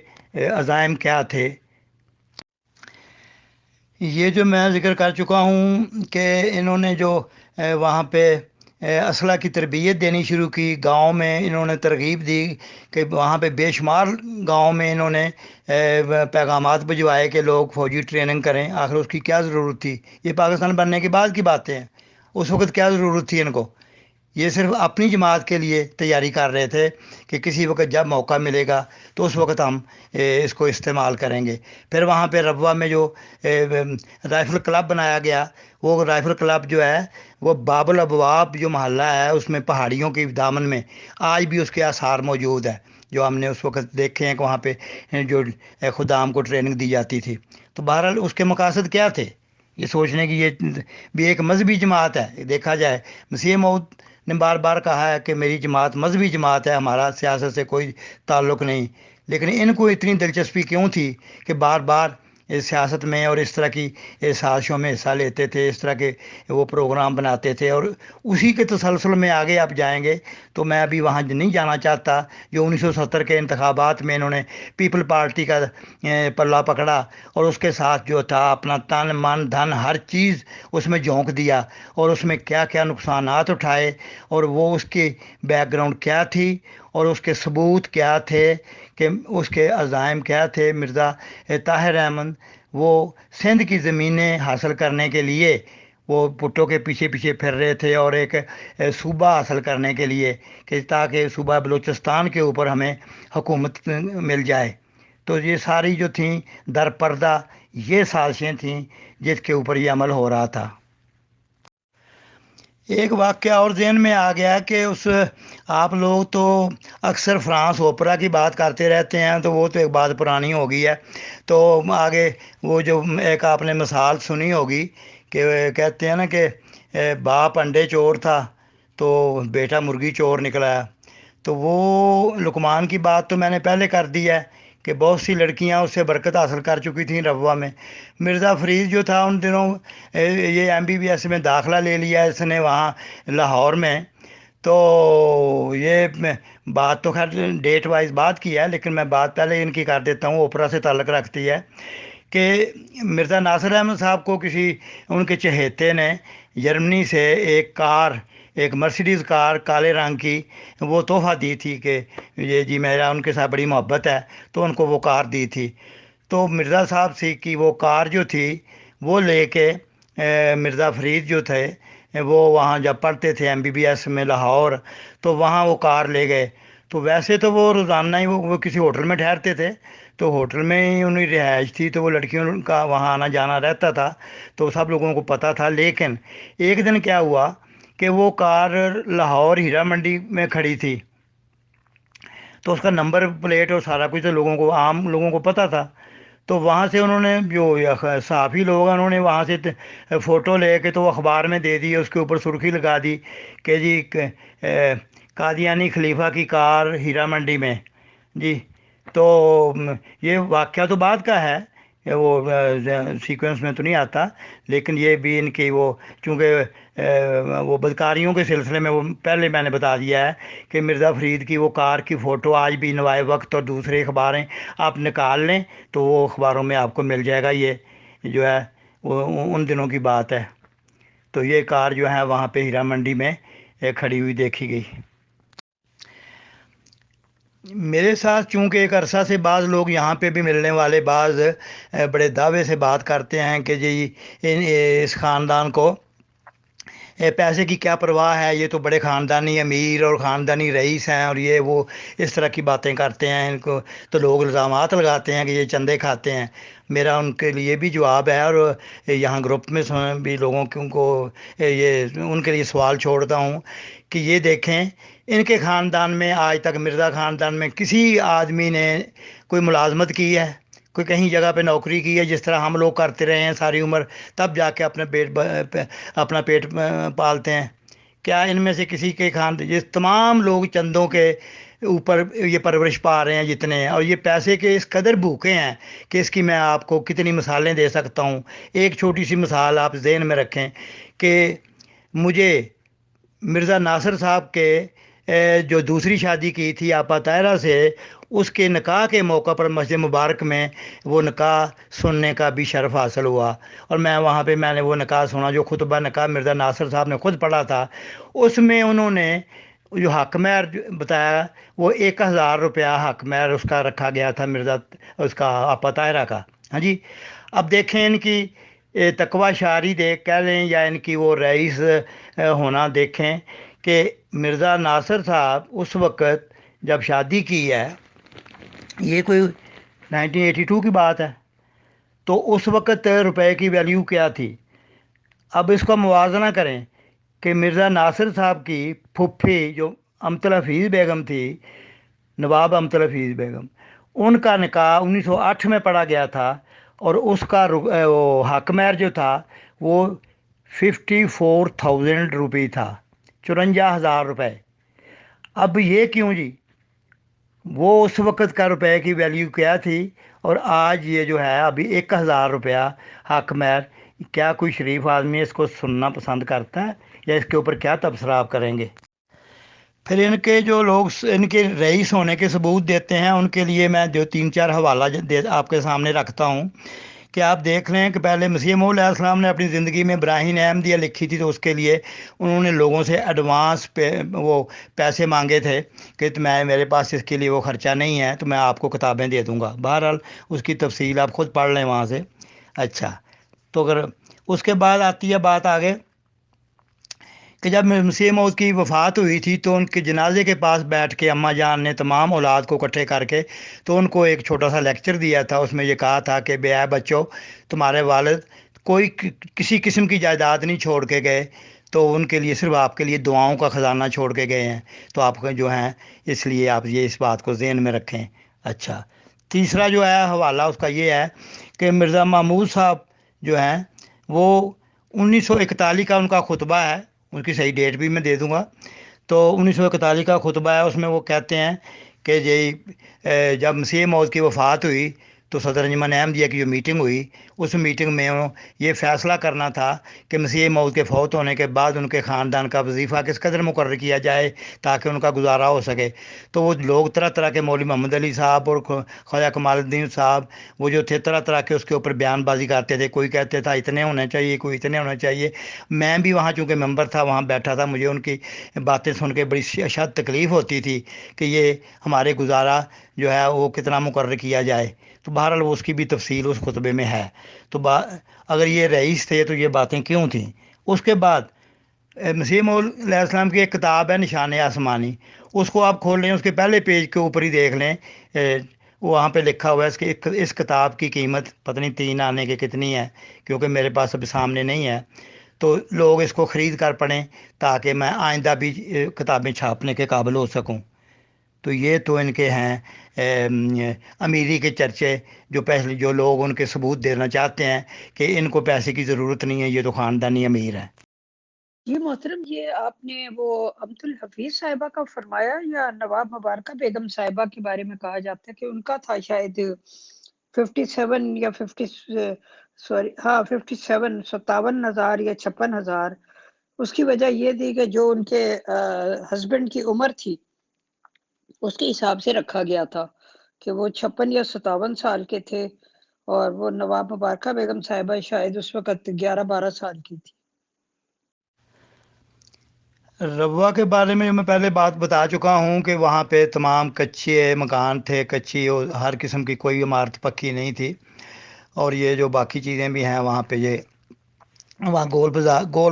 عزائم کیا تھے۔ یہ جو میں ذکر کر چکا ہوں کہ انہوں نے جو وہاں پہ اسلحہ کی تربیت دینی شروع کی، گاؤں میں انہوں نے ترغیب دی کہ وہاں پہ بے شمار گاؤں میں انہوں نے پیغامات بھجوائے کہ لوگ فوجی ٹریننگ کریں۔ آخر اس کی کیا ضرورت تھی؟ یہ پاکستان بننے کے بعد کی باتیں ہیں، اس وقت کیا ضرورت تھی ان کو؟ یہ صرف اپنی جماعت کے لیے تیاری کر رہے تھے کہ کسی وقت جب موقع ملے گا تو اس وقت ہم اس کو استعمال کریں گے۔ پھر وہاں پہ ربوہ میں جو رائفل کلب بنایا گیا، وہ رائفل کلب جو ہے وہ باب الابواب جو محلہ ہے اس میں پہاڑیوں کی دامن میں آج بھی اس کے آثار موجود ہیں، جو ہم نے اس وقت دیکھے ہیں کہ وہاں پہ جو خدام کو ٹریننگ دی جاتی تھی۔ تو بہرحال اس کے مقاصد کیا تھے؟ یہ سوچنے کی، یہ بھی ایک مذہبی جماعت ہے۔ دیکھا جائے مسیح موعود نے بار بار کہا ہے کہ میری جماعت مذہبی جماعت ہے، ہمارا سیاست سے کوئی تعلق نہیں، لیکن ان کو اتنی دلچسپی کیوں تھی کہ بار بار اس سیاست میں اور اس طرح کی سازشوں میں حصہ لیتے تھے، اس طرح کے وہ پروگرام بناتے تھے؟ اور اسی کے تسلسل میں آگے آپ جائیں گے تو میں ابھی وہاں نہیں جانا چاہتا، جو 1970 کے انتخابات میں انہوں نے پیپل پارٹی کا پلہ پکڑا، اور اس کے ساتھ جو تھا اپنا تن من دھن ہر چیز اس میں جھونک دیا، اور اس میں کیا کیا نقصانات اٹھائے، اور وہ اس کی بیک گراؤنڈ کیا تھی، اور اس کے ثبوت کیا تھے، کہ اس کے عزائم کیا تھے۔ مرزا طاہر احمد وہ سندھ کی زمینیں حاصل کرنے کے لیے وہ بھٹو کے پیچھے پیچھے پھر رہے تھے، اور ایک صوبہ حاصل کرنے کے لیے کہ تاکہ صوبہ بلوچستان کے اوپر ہمیں حکومت مل جائے۔ تو یہ ساری جو تھیں در پردہ یہ سازشیں تھیں جس کے اوپر یہ عمل ہو رہا تھا۔ ایک واقعہ اور ذہن میں آ گیا کہ آپ لوگ تو اکثر فرانس اوپرا کی بات کرتے رہتے ہیں، تو وہ تو ایک بات پرانی ہو گئی ہے۔ تو آگے وہ جو ایک آپ نے مثال سنی ہوگی کہ کہتے ہیں نا کہ باپ انڈے چور تھا تو بیٹا مرغی چور نکلا ہے۔ تو وہ لقمان کی بات تو میں نے پہلے کر دی ہے کہ بہت سی لڑکیاں اس سے برکت حاصل کر چکی تھیں ربوہ میں۔ مرزا فرید جو تھا ان دنوں یہ MBBS میں داخلہ لے لیا اس نے وہاں لاہور میں۔ تو یہ بات تو خیر ڈیٹ وائز بات کی ہے، لیکن میں بات پہلے ان کی کر دیتا ہوں، اوپرا سے تعلق رکھتی ہے کہ مرزا ناصر احمد صاحب کو کسی ان کے چہیتے نے جرمنی سے ایک مرسیڈیز کار کالے رنگ کی وہ تحفہ دی تھی کہ یہ جی میرا ان کے ساتھ بڑی محبت ہے، تو ان کو وہ کار دی تھی۔ تو مرزا صاحب سے کی وہ کار جو تھی وہ لے کے مرزا فرید جو تھے وہ وہاں جب پڑھتے تھے MBBS میں لاہور، تو وہاں وہ کار لے گئے۔ تو تو ویسے تو وہ روزانہ ہی وہ کسی ہوٹل میں ٹھہرتے تھے، تو ہوٹل میں ہی انہیں رہائش تھی، تو وہ لڑکیوں کا وہاں آنا جانا رہتا تھا، تو سب لوگوں کو پتہ تھا۔ لیکن ایک دن کیا ہوا کہ وہ کار لاہور ہیرا منڈی میں کھڑی تھی، تو اس کا نمبر پلیٹ اور سارا کچھ تو لوگوں کو، عام لوگوں کو پتہ تھا۔ تو وہاں سے انہوں نے جو صحافی لوگ ہیں، انہوں نے وہاں سے فوٹو لے کے تو وہ اخبار میں دے دی، اس کے اوپر سرخی لگا دی کہ جی قادیانی خلیفہ کی کار ہیرا منڈی میں جی۔ تو یہ واقعہ تو بعد کا ہے، وہ سیکوینس میں تو نہیں آتا، لیکن یہ بھی ان کی وہ چونکہ وہ بدکاریوں کے سلسلے میں وہ پہلے میں نے بتا دیا ہے کہ مرزا فرید کی وہ کار کی فوٹو آج بھی نوائے وقت اور دوسرے اخباریں آپ نکال لیں تو وہ اخباروں میں آپ کو مل جائے گا، یہ جو ہے وہ ان دنوں کی بات ہے۔ تو یہ کار جو ہے وہاں پہ ہیرا منڈی میں کھڑی ہوئی دیکھی گئی۔ میرے ساتھ چونکہ ایک عرصہ سے بعض لوگ یہاں پہ بھی ملنے والے بعض بڑے دعوے سے بات کرتے ہیں کہ جی اس خاندان کو پیسے کی کیا پرواہ ہے، یہ تو بڑے خاندانی امیر اور خاندانی رئیس ہیں، اور یہ وہ اس طرح کی باتیں کرتے ہیں، ان کو تو لوگ الزامات لگاتے ہیں کہ یہ چندے کھاتے ہیں۔ میرا ان کے لیے بھی جواب ہے، اور یہاں گروپ میں بھی لوگوں کو یہ ان کے لیے سوال چھوڑتا ہوں کہ یہ دیکھیں، ان کے خاندان میں آج تک مرزا خاندان میں کسی آدمی نے کوئی ملازمت کی ہے، کوئی کہیں جگہ پہ نوکری کی ہے جس طرح ہم لوگ کرتے رہے ہیں ساری عمر، تب جا کے اپنا پیٹ پالتے ہیں؟ کیا ان میں سے کسی کے جس تمام لوگ چندوں کے اوپر یہ پرورش پا رہے ہیں جتنے ہیں، اور یہ پیسے کے اس قدر بھوکے ہیں کہ اس کی میں آپ کو کتنی مثالیں دے سکتا ہوں۔ ایک چھوٹی سی مثال آپ ذہن میں رکھیں کہ مجھے مرزا ناصر صاحب کے جو دوسری شادی کی تھی آپا طاہرہ سے، اس کے نکاح کے موقع پر مسجد مبارک میں وہ نکاح سننے کا بھی شرف حاصل ہوا، اور میں وہاں پہ میں نے وہ نکاح سنا، جو خطبہ نکاح مرزا ناصر صاحب نے خود پڑھا تھا۔ اس میں انہوں نے جو حق مہر بتایا وہ 1000 روپیہ حق مہر اس کا رکھا گیا تھا، مرزا اس کا آپا طاہرہ کا۔ ہاں جی، اب دیکھیں ان کی تقوی شعری دیکھ کہہ لیں یا ان کی وہ رئیس ہونا دیکھیں کہ مرزا ناصر صاحب اس وقت جب شادی کی ہے، یہ کوئی 1982 کی بات ہے، تو اس وقت روپے کی ویلیو کیا تھی؟ اب اس کا موازنہ کریں کہ مرزا ناصر صاحب کی پھپھی جو امطل حفیظ بیگم تھی، نواب امطل حفیظ بیگم، ان کا نکاح 1908 میں پڑھا گیا تھا، اور اس کا وہ حق مہر جو تھا وہ 54,000 روپی تھا، 54,000 روپے۔ اب یہ کیوں جی؟ وہ اس وقت کا روپے کی ویلیو کیا تھی، اور آج یہ جو ہے ابھی 1000 روپیہ حق مہر۔ کیا کوئی شریف آدمی اس کو سننا پسند کرتا ہے، یا اس کے اوپر کیا تبصرہ آپ کریں گے؟ پھر ان کے جو لوگ ان کے رئیس ہونے کے ثبوت دیتے ہیں، ان کے لیے میں جو 3-4 حوالہ آپ کے سامنے رکھتا ہوں کہ آپ دیکھ لیں کہ پہلے مسیح موعود علیہ السلام نے اپنی زندگی میں براہین احمدیہ لکھی تھی، تو اس کے لیے انہوں نے لوگوں سے ایڈوانس وہ پیسے مانگے تھے کہ میرے پاس اس کے لیے وہ خرچہ نہیں ہے، تو میں آپ کو کتابیں دے دوں گا۔ بہرحال اس کی تفصیل آپ خود پڑھ لیں وہاں سے۔ اچھا، تو اگر اس کے بعد آتی ہے بات آگے کہ جب مسیح موعود کی وفات ہوئی تھی تو ان کے جنازے کے پاس بیٹھ کے اماں جان نے تمام اولاد کو اکٹھے کر کے تو ان کو ایک چھوٹا سا لیکچر دیا تھا۔ اس میں یہ کہا تھا کہ بے اے بچوں، تمہارے والد کوئی کسی قسم کی جائیداد نہیں چھوڑ کے گئے، تو ان کے لیے صرف آپ کے لیے دعاؤں کا خزانہ چھوڑ کے گئے ہیں، تو آپ کا جو ہیں اس لیے آپ یہ اس بات کو ذہن میں رکھیں۔ اچھا، تیسرا جو ہے حوالہ اس کا یہ ہے کہ مرزا محمود صاحب جو ہیں وہ 1941 کا ان کا خطبہ ہے، ان کی صحیح ڈیٹ بھی میں دے دوں گا۔ تو 1941 کا خطبہ ہے، اس میں وہ کہتے ہیں کہ جی جب مسیح موعود کی وفات ہوئی تو صدر انجمن احمدیہ کی جو میٹنگ ہوئی، اس میٹنگ میں یہ فیصلہ کرنا تھا کہ مسیح موعود کے فوت ہونے کے بعد ان کے خاندان کا وظیفہ کس قدر مقرر کیا جائے تاکہ ان کا گزارا ہو سکے۔ تو وہ لوگ طرح طرح کے، مولوی محمد علی صاحب اور خواجہ کمال الدین صاحب، وہ جو تھے طرح طرح کے اس کے اوپر بیان بازی کرتے تھے۔ کوئی کہتے تھا اتنے ہونے چاہیے، کوئی اتنے ہونے چاہیے۔ میں بھی وہاں چونکہ ممبر تھا، وہاں بیٹھا تھا، مجھے ان کی باتیں سن کے بڑی اشد تکلیف ہوتی تھی کہ یہ ہمارے گزارا جو ہے وہ کتنا مقرر کیا جائے۔ تو بہرحال اس کی بھی تفصیل اس خطبے میں ہے۔ تو اگر یہ رئیس تھے تو یہ باتیں کیوں تھیں؟ اس کے بعد مسیح موعود علیہ السلام کی ایک کتاب ہے نشان آسمانی، اس کو آپ کھول لیں، اس کے پہلے پیج کے اوپر ہی دیکھ لیں، وہاں پہ لکھا ہوا ہے اس کتاب کی قیمت پتہ نہیں 3 آنے کی کتنی ہے، کیونکہ میرے پاس ابھی سامنے نہیں ہے، تو لوگ اس کو خرید کر پڑھیں تاکہ میں آئندہ بھی کتابیں چھاپنے کے قابل ہو سکوں۔ تو یہ تو ان کے ہیں امیری کے چرچے، جو لوگ ان کے ثبوت دینا چاہتے ہیں کہ ان کو پیسے کی ضرورت نہیں ہے، یہ تو خاندانی امیر ہے۔ یہ محترم، یہ آپ نے وہ عبد الحفیظ صاحبہ کا فرمایا یا نواب مبارکہ بیگم صاحبہ کے بارے میں کہا جاتا ہے کہ ان کا تھا شاید 57 یا 57,000 یا 56,000؟ اس کی وجہ یہ تھی کہ جو ان کے ہسبینڈ کی عمر تھی اس کے حساب سے رکھا گیا تھا کہ وہ 56 یا 57 سال کے تھے، اور وہ نواب مبارکہ بیگم صاحبہ شاید اس وقت 11-12 سال کی تھی۔ ربوہ کے بارے میں میں پہلے بات بتا چکا ہوں کہ وہاں پہ تمام کچے مکان تھے، کچی اور ہر قسم کی کوئی عمارت پکی نہیں تھی، اور یہ جو باقی چیزیں بھی ہیں وہاں پہ، یہ وہاں گول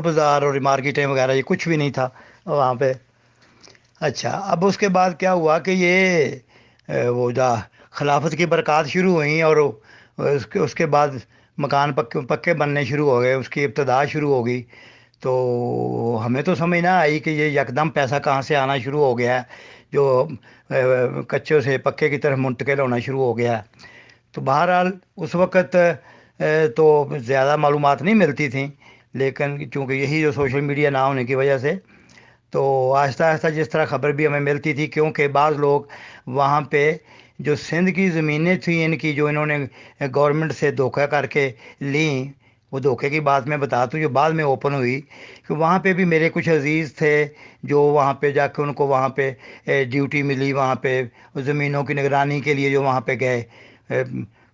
بازار اور مارکیٹیں وغیرہ یہ کچھ بھی نہیں تھا وہاں پہ۔ اچھا، اب اس کے بعد کیا ہوا کہ یہ وہ خلافت کی برکات شروع ہوئیں، اور اس کے بعد مکان پکے بننے شروع ہو گئے، اس کی ابتدا شروع ہو گئی، تو ہمیں تو سمجھ نہ آئی کہ یہ یکدم پیسہ کہاں سے آنا شروع ہو گیا ہے، جو کچوں سے پکے کی طرف منتقل ہونا شروع ہو گیا ہے۔ تو بہرحال اس وقت تو زیادہ معلومات نہیں ملتی تھیں، لیکن چونکہ یہی جو سوشل میڈیا نہ ہونے کی وجہ سے، تو آہستہ آہستہ جس طرح خبر بھی ہمیں ملتی تھی، کیونکہ بعض لوگ وہاں پہ جو سندھ کی زمینیں تھیں ان کی، جو انہوں نے گورنمنٹ سے دھوکہ کر کے لیں، وہ دھوکے کی بات میں بتاتا ہوں جو بعد میں اوپن ہوئی، کہ وہاں پہ بھی میرے کچھ عزیز تھے جو وہاں پہ جا کے ان کو وہاں پہ ڈیوٹی ملی، وہاں پہ زمینوں کی نگرانی کے لیے جو وہاں پہ گئے،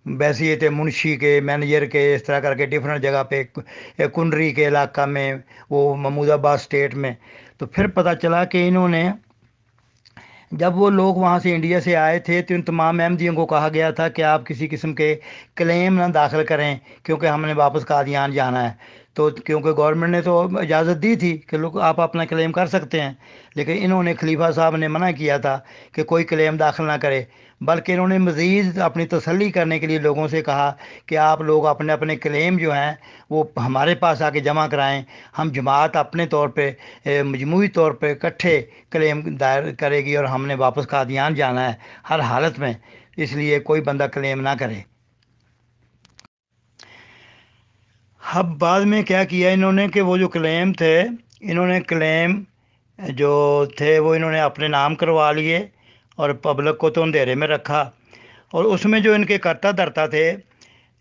ویسے یہ تھے منشی کے، مینیجر کے، اس طرح کر کے ڈفرینٹ جگہ پہ، کنڈری کے علاقہ میں، وہ محمود آباد اسٹیٹ میں۔ تو پھر پتہ چلا کہ انہوں نے، جب وہ لوگ وہاں سے انڈیا سے آئے تھے تو ان تمام احمدیوں کو کہا گیا تھا کہ آپ کسی قسم کے کلیم نہ داخل کریں، کیونکہ ہم نے واپس قادیان جانا ہے۔ تو کیونکہ گورنمنٹ نے تو اجازت دی تھی کہ لوگ آپ اپنا کلیم کر سکتے ہیں، لیکن انہوں نے، خلیفہ صاحب نے منع کیا تھا کہ کوئی کلیم داخل نہ کرے، بلکہ انہوں نے مزید اپنی تسلی کرنے کے لیے لوگوں سے کہا کہ آپ لوگ اپنے اپنے کلیم جو ہیں وہ ہمارے پاس آ کے جمع کرائیں، ہم جماعت اپنے طور پہ مجموعی طور پہ اکٹھے کلیم دائر کرے گی، اور ہم نے واپس قادیان جانا ہے ہر حالت میں، اس لیے کوئی بندہ کلیم نہ کرے۔ اب بعد میں کیا کیا انہوں نے کہ وہ جو کلیم تھے، انہوں نے کلیم جو تھے وہ انہوں نے اپنے نام کروا لیے، اور پبلک کو تو اندھیرے میں رکھا، اور اس میں جو ان کے کرتا دھرتا تھے،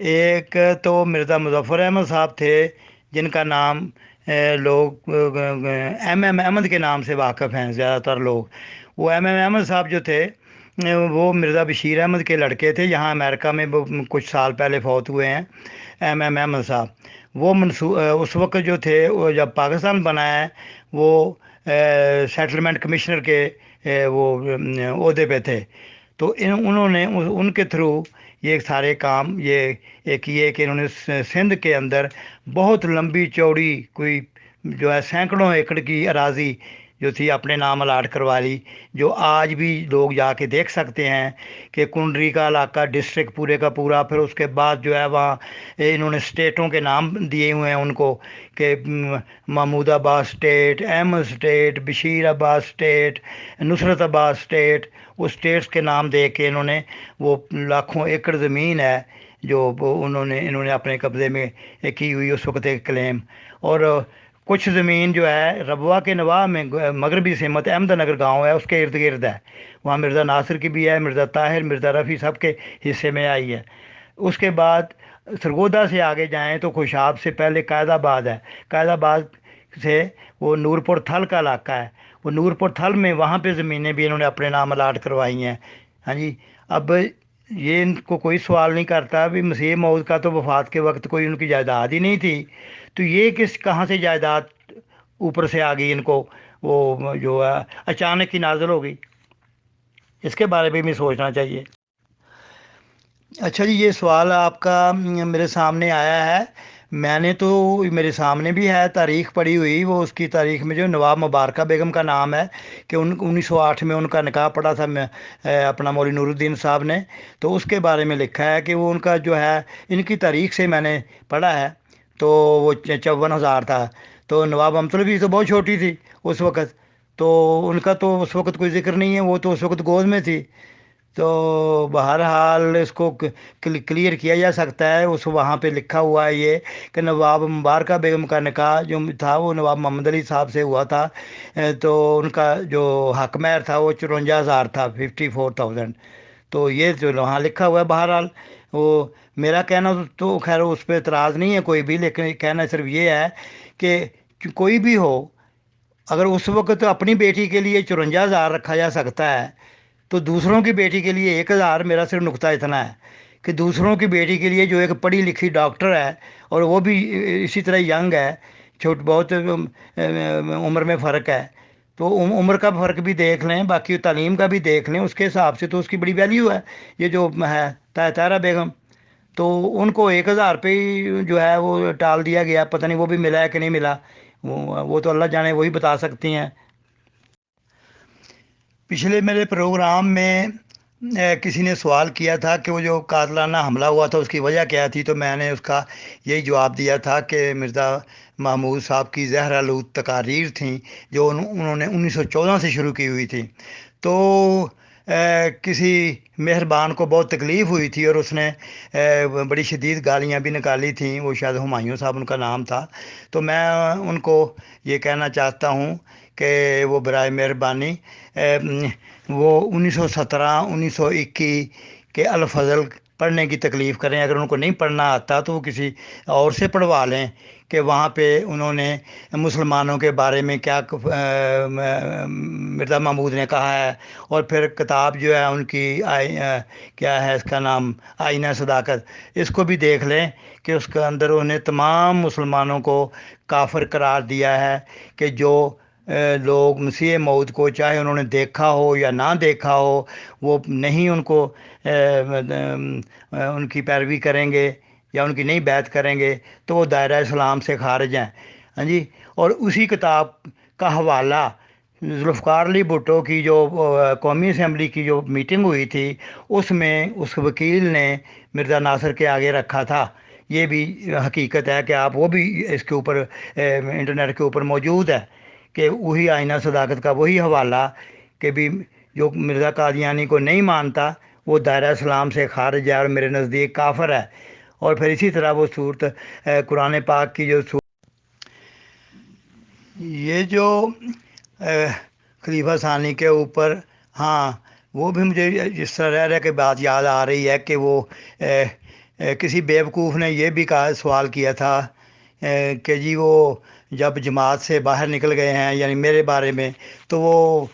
ایک تو مرزا مظفر احمد صاحب تھے جن کا نام لوگ ایم احمد کے نام سے واقف ہیں زیادہ تر لوگ۔ وہ ایم احمد صاحب جو تھے وہ مرزا بشیر احمد کے لڑکے تھے، یہاں امریکہ میں وہ کچھ سال پہلے فوت ہوئے ہیں ایم احمد صاحب۔ وہ اس وقت جو تھے، وہ جب پاکستان بنایا ہے، وہ سیٹلمنٹ کمشنر کے وہ عہدے پہ تھے، تو انہوں نے ان کے تھرو یہ سارے کام یہ کیے کہ انہوں نے سندھ کے اندر بہت لمبی چوڑی، کوئی جو ہے سینکڑوں ایکڑ کی اراضی جو تھی اپنے نام الاٹ کروا لی، جو آج بھی لوگ جا کے دیکھ سکتے ہیں کہ کنڈری کا علاقہ ڈسٹرکٹ پورے کا پورا، پھر اس کے بعد جو ہے وہاں انہوں نے اسٹیٹوں کے نام دیے ہوئے ہیں ان کو، کہ محمود آباد اسٹیٹ، احمد اسٹیٹ، بشیر آباد اسٹیٹ، نصرت آباد اسٹیٹ، وہ اسٹیٹس کے نام دے کے انہوں نے وہ لاکھوں ایکڑ زمین ہے جو انہوں نے اپنے قبضے میں کی ہوئی اس وقت ایک کلیم۔ اور کچھ زمین جو ہے ربوہ کے نواح میں مغربی سمت احمد نگر گاؤں ہے، اس کے ارد گرد ہے، وہاں مرزا ناصر کی بھی ہے، مرزا طاہر، مرزا رفیع سب کے حصے میں آئی ہے۔ اس کے بعد سرگودا سے آگے جائیں تو خوشاب سے پہلے قائد آباد ہے، قائد آباد سے وہ نورپور تھل کا علاقہ ہے، وہ نورپور تھل میں وہاں پہ زمینیں بھی انہوں نے اپنے نام الاٹ کروائی ہیں۔ ہاں جی، اب یہ ان کو کوئی سوال نہیں کرتا بھی مسیح موعود کا تو وفات کے وقت کوئی ان کی جائیداد ہی نہیں تھی، تو یہ کہاں سے جائیداد اوپر سے آ گئی ان کو، وہ جو ہے اچانک ہی نازل ہو گئی؟ اس کے بارے میں بھی سوچنا چاہیے۔ اچھا جی، یہ سوال آپ کا میرے سامنے آیا ہے، میں نے تو میرے سامنے بھی ہے تاریخ پڑھی ہوئی، وہ اس کی تاریخ میں جو نواب مبارکہ بیگم کا نام ہے کہ 1908 میں ان کا نکاح پڑا تھا اپنا مولوی نور الدین صاحب نے، تو اس کے بارے میں لکھا ہے کہ وہ ان کا جو ہے ان کی تاریخ سے میں نے پڑھا ہے، تو وہ 54,000 تھا، تو نواب امثل بھی تو بہت چھوٹی تھی اس وقت، تو ان کا تو اس وقت کوئی ذکر نہیں ہے، وہ تو اس وقت گود میں تھی، تو بہرحال اس کو کلیئر کیا جا سکتا ہے، اس وہاں پہ لکھا ہوا ہے یہ کہ نواب مبارکہ بیگم کا نکاح جو تھا وہ نواب محمد علی صاحب سے ہوا تھا، تو ان کا جو حق مہر تھا وہ 54,000 تھا، 54,000، تو یہ جو وہاں لکھا ہوا ہے۔ بہرحال وہ میرا کہنا تو خیر اس پہ اعتراض نہیں ہے کوئی بھی، لیکن کہنا صرف یہ ہے کہ کوئی بھی ہو، اگر اس وقت اپنی بیٹی کے لیے 54,000 رکھا جا سکتا ہے تو دوسروں کی بیٹی کے لیے 1,000، میرا صرف نقطہ اتنا ہے کہ دوسروں کی بیٹی کے لیے جو ایک پڑھی لکھی ڈاکٹر ہے اور وہ بھی اسی طرح ینگ ہے، بہت عمر میں فرق ہے، تو عمر کا فرق بھی دیکھ لیں، باقی تعلیم کا بھی دیکھ لیں، اس کے حساب سے تو اس کی بڑی ویلیو ہے یہ جو ہے طاہرہ بیگم، تو ان کو 1,000 پہ ہی جو ہے وہ ٹال دیا گیا، پتہ نہیں وہ بھی ملا ہے کہ نہیں ملا، وہ تو اللہ جانے، وہی بتا سکتی ہیں۔ پچھلے میرے پروگرام میں کسی نے سوال کیا تھا کہ وہ جو قاتلانہ حملہ ہوا تھا اس کی وجہ کیا تھی، تو میں نے اس کا یہی جواب دیا تھا کہ مرزا محمود صاحب کی زہر آلود تقاریر تھیں جو انہوں نے 1914 سے شروع کی ہوئی تھی، تو کسی مہربان کو بہت تکلیف ہوئی تھی اور اس نے بڑی شدید گالیاں بھی نکالی تھیں، وہ شاید ہمایوں صاحب ان کا نام تھا، تو میں ان کو یہ کہنا چاہتا ہوں کہ وہ برائے مہربانی وہ 1917 1921 کے الفضل پڑھنے کی تکلیف کریں، اگر ان کو نہیں پڑھنا آتا تو وہ کسی اور سے پڑھوا لیں کہ وہاں پہ انہوں نے مسلمانوں کے بارے میں کیا مرزا محمود نے کہا ہے، اور پھر کتاب جو ہے ان کی کیا ہے اس کا نام، آئینہ صداقت، اس کو بھی دیکھ لیں کہ اس کے اندر انہوں نے تمام مسلمانوں کو کافر قرار دیا ہے کہ جو لوگ مسیح موعود کو چاہے انہوں نے دیکھا ہو یا نہ دیکھا ہو، وہ نہیں ان کو ان کی پیروی کریں گے یا ان کی نہیں بیعت کریں گے تو وہ دائرہ اسلام سے خارج ہیں، ہاں جی۔ اور اسی کتاب کا حوالہ ذوالفقار علی بھٹو کی جو قومی اسمبلی کی جو میٹنگ ہوئی تھی اس میں اس وکیل نے مرزا ناصر کے آگے رکھا تھا، یہ بھی حقیقت ہے کہ آپ وہ بھی اس کے اوپر انٹرنیٹ کے اوپر موجود ہے کہ وہی آئینہ صداقت کا وہی حوالہ کہ بھی جو مرزا قادیانی کو نہیں مانتا وہ دائرہ اسلام سے خارج ہے اور میرے نزدیک کافر ہے، اور پھر اسی طرح وہ صورت قرآن پاک کی جو یہ جو خلیفہ ثانی کے اوپر، ہاں وہ بھی مجھے جس طرح رہ رہ کے بات یاد آ رہی ہے کہ وہ کسی بیوقوف نے یہ بھی کہا، سوال کیا تھا کہ جی وہ جب جماعت سے باہر نکل گئے ہیں یعنی میرے بارے میں، تو وہ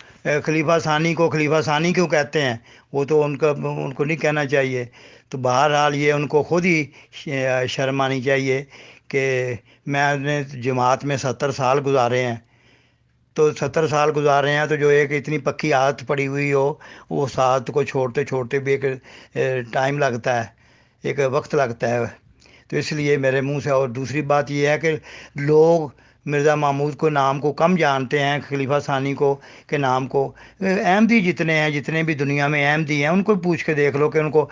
خلیفہ ثانی کو خلیفہ ثانی کیوں کہتے ہیں، وہ تو ان کو نہیں کہنا چاہیے، تو بہرحال یہ ان کو خود ہی شرم آنی چاہیے کہ میں نے جماعت میں 70 سال گزارے ہیں، تو 70 سال گزارے ہیں تو جو ایک اتنی پکی عادت پڑی ہوئی ہو وہ ساتھ کو چھوڑتے چھوڑتے بھی ایک ٹائم لگتا ہے، ایک وقت لگتا ہے، تو اس لیے میرے منہ سے۔ اور دوسری بات یہ ہے کہ لوگ مرزا محمود کو نام کو کم جانتے ہیں، خلیفہ ثانی کو کے نام کو، احمدی جتنے ہیں، جتنے بھی دنیا میں احمدی ہیں ان کو پوچھ کے دیکھ لو کہ ان کو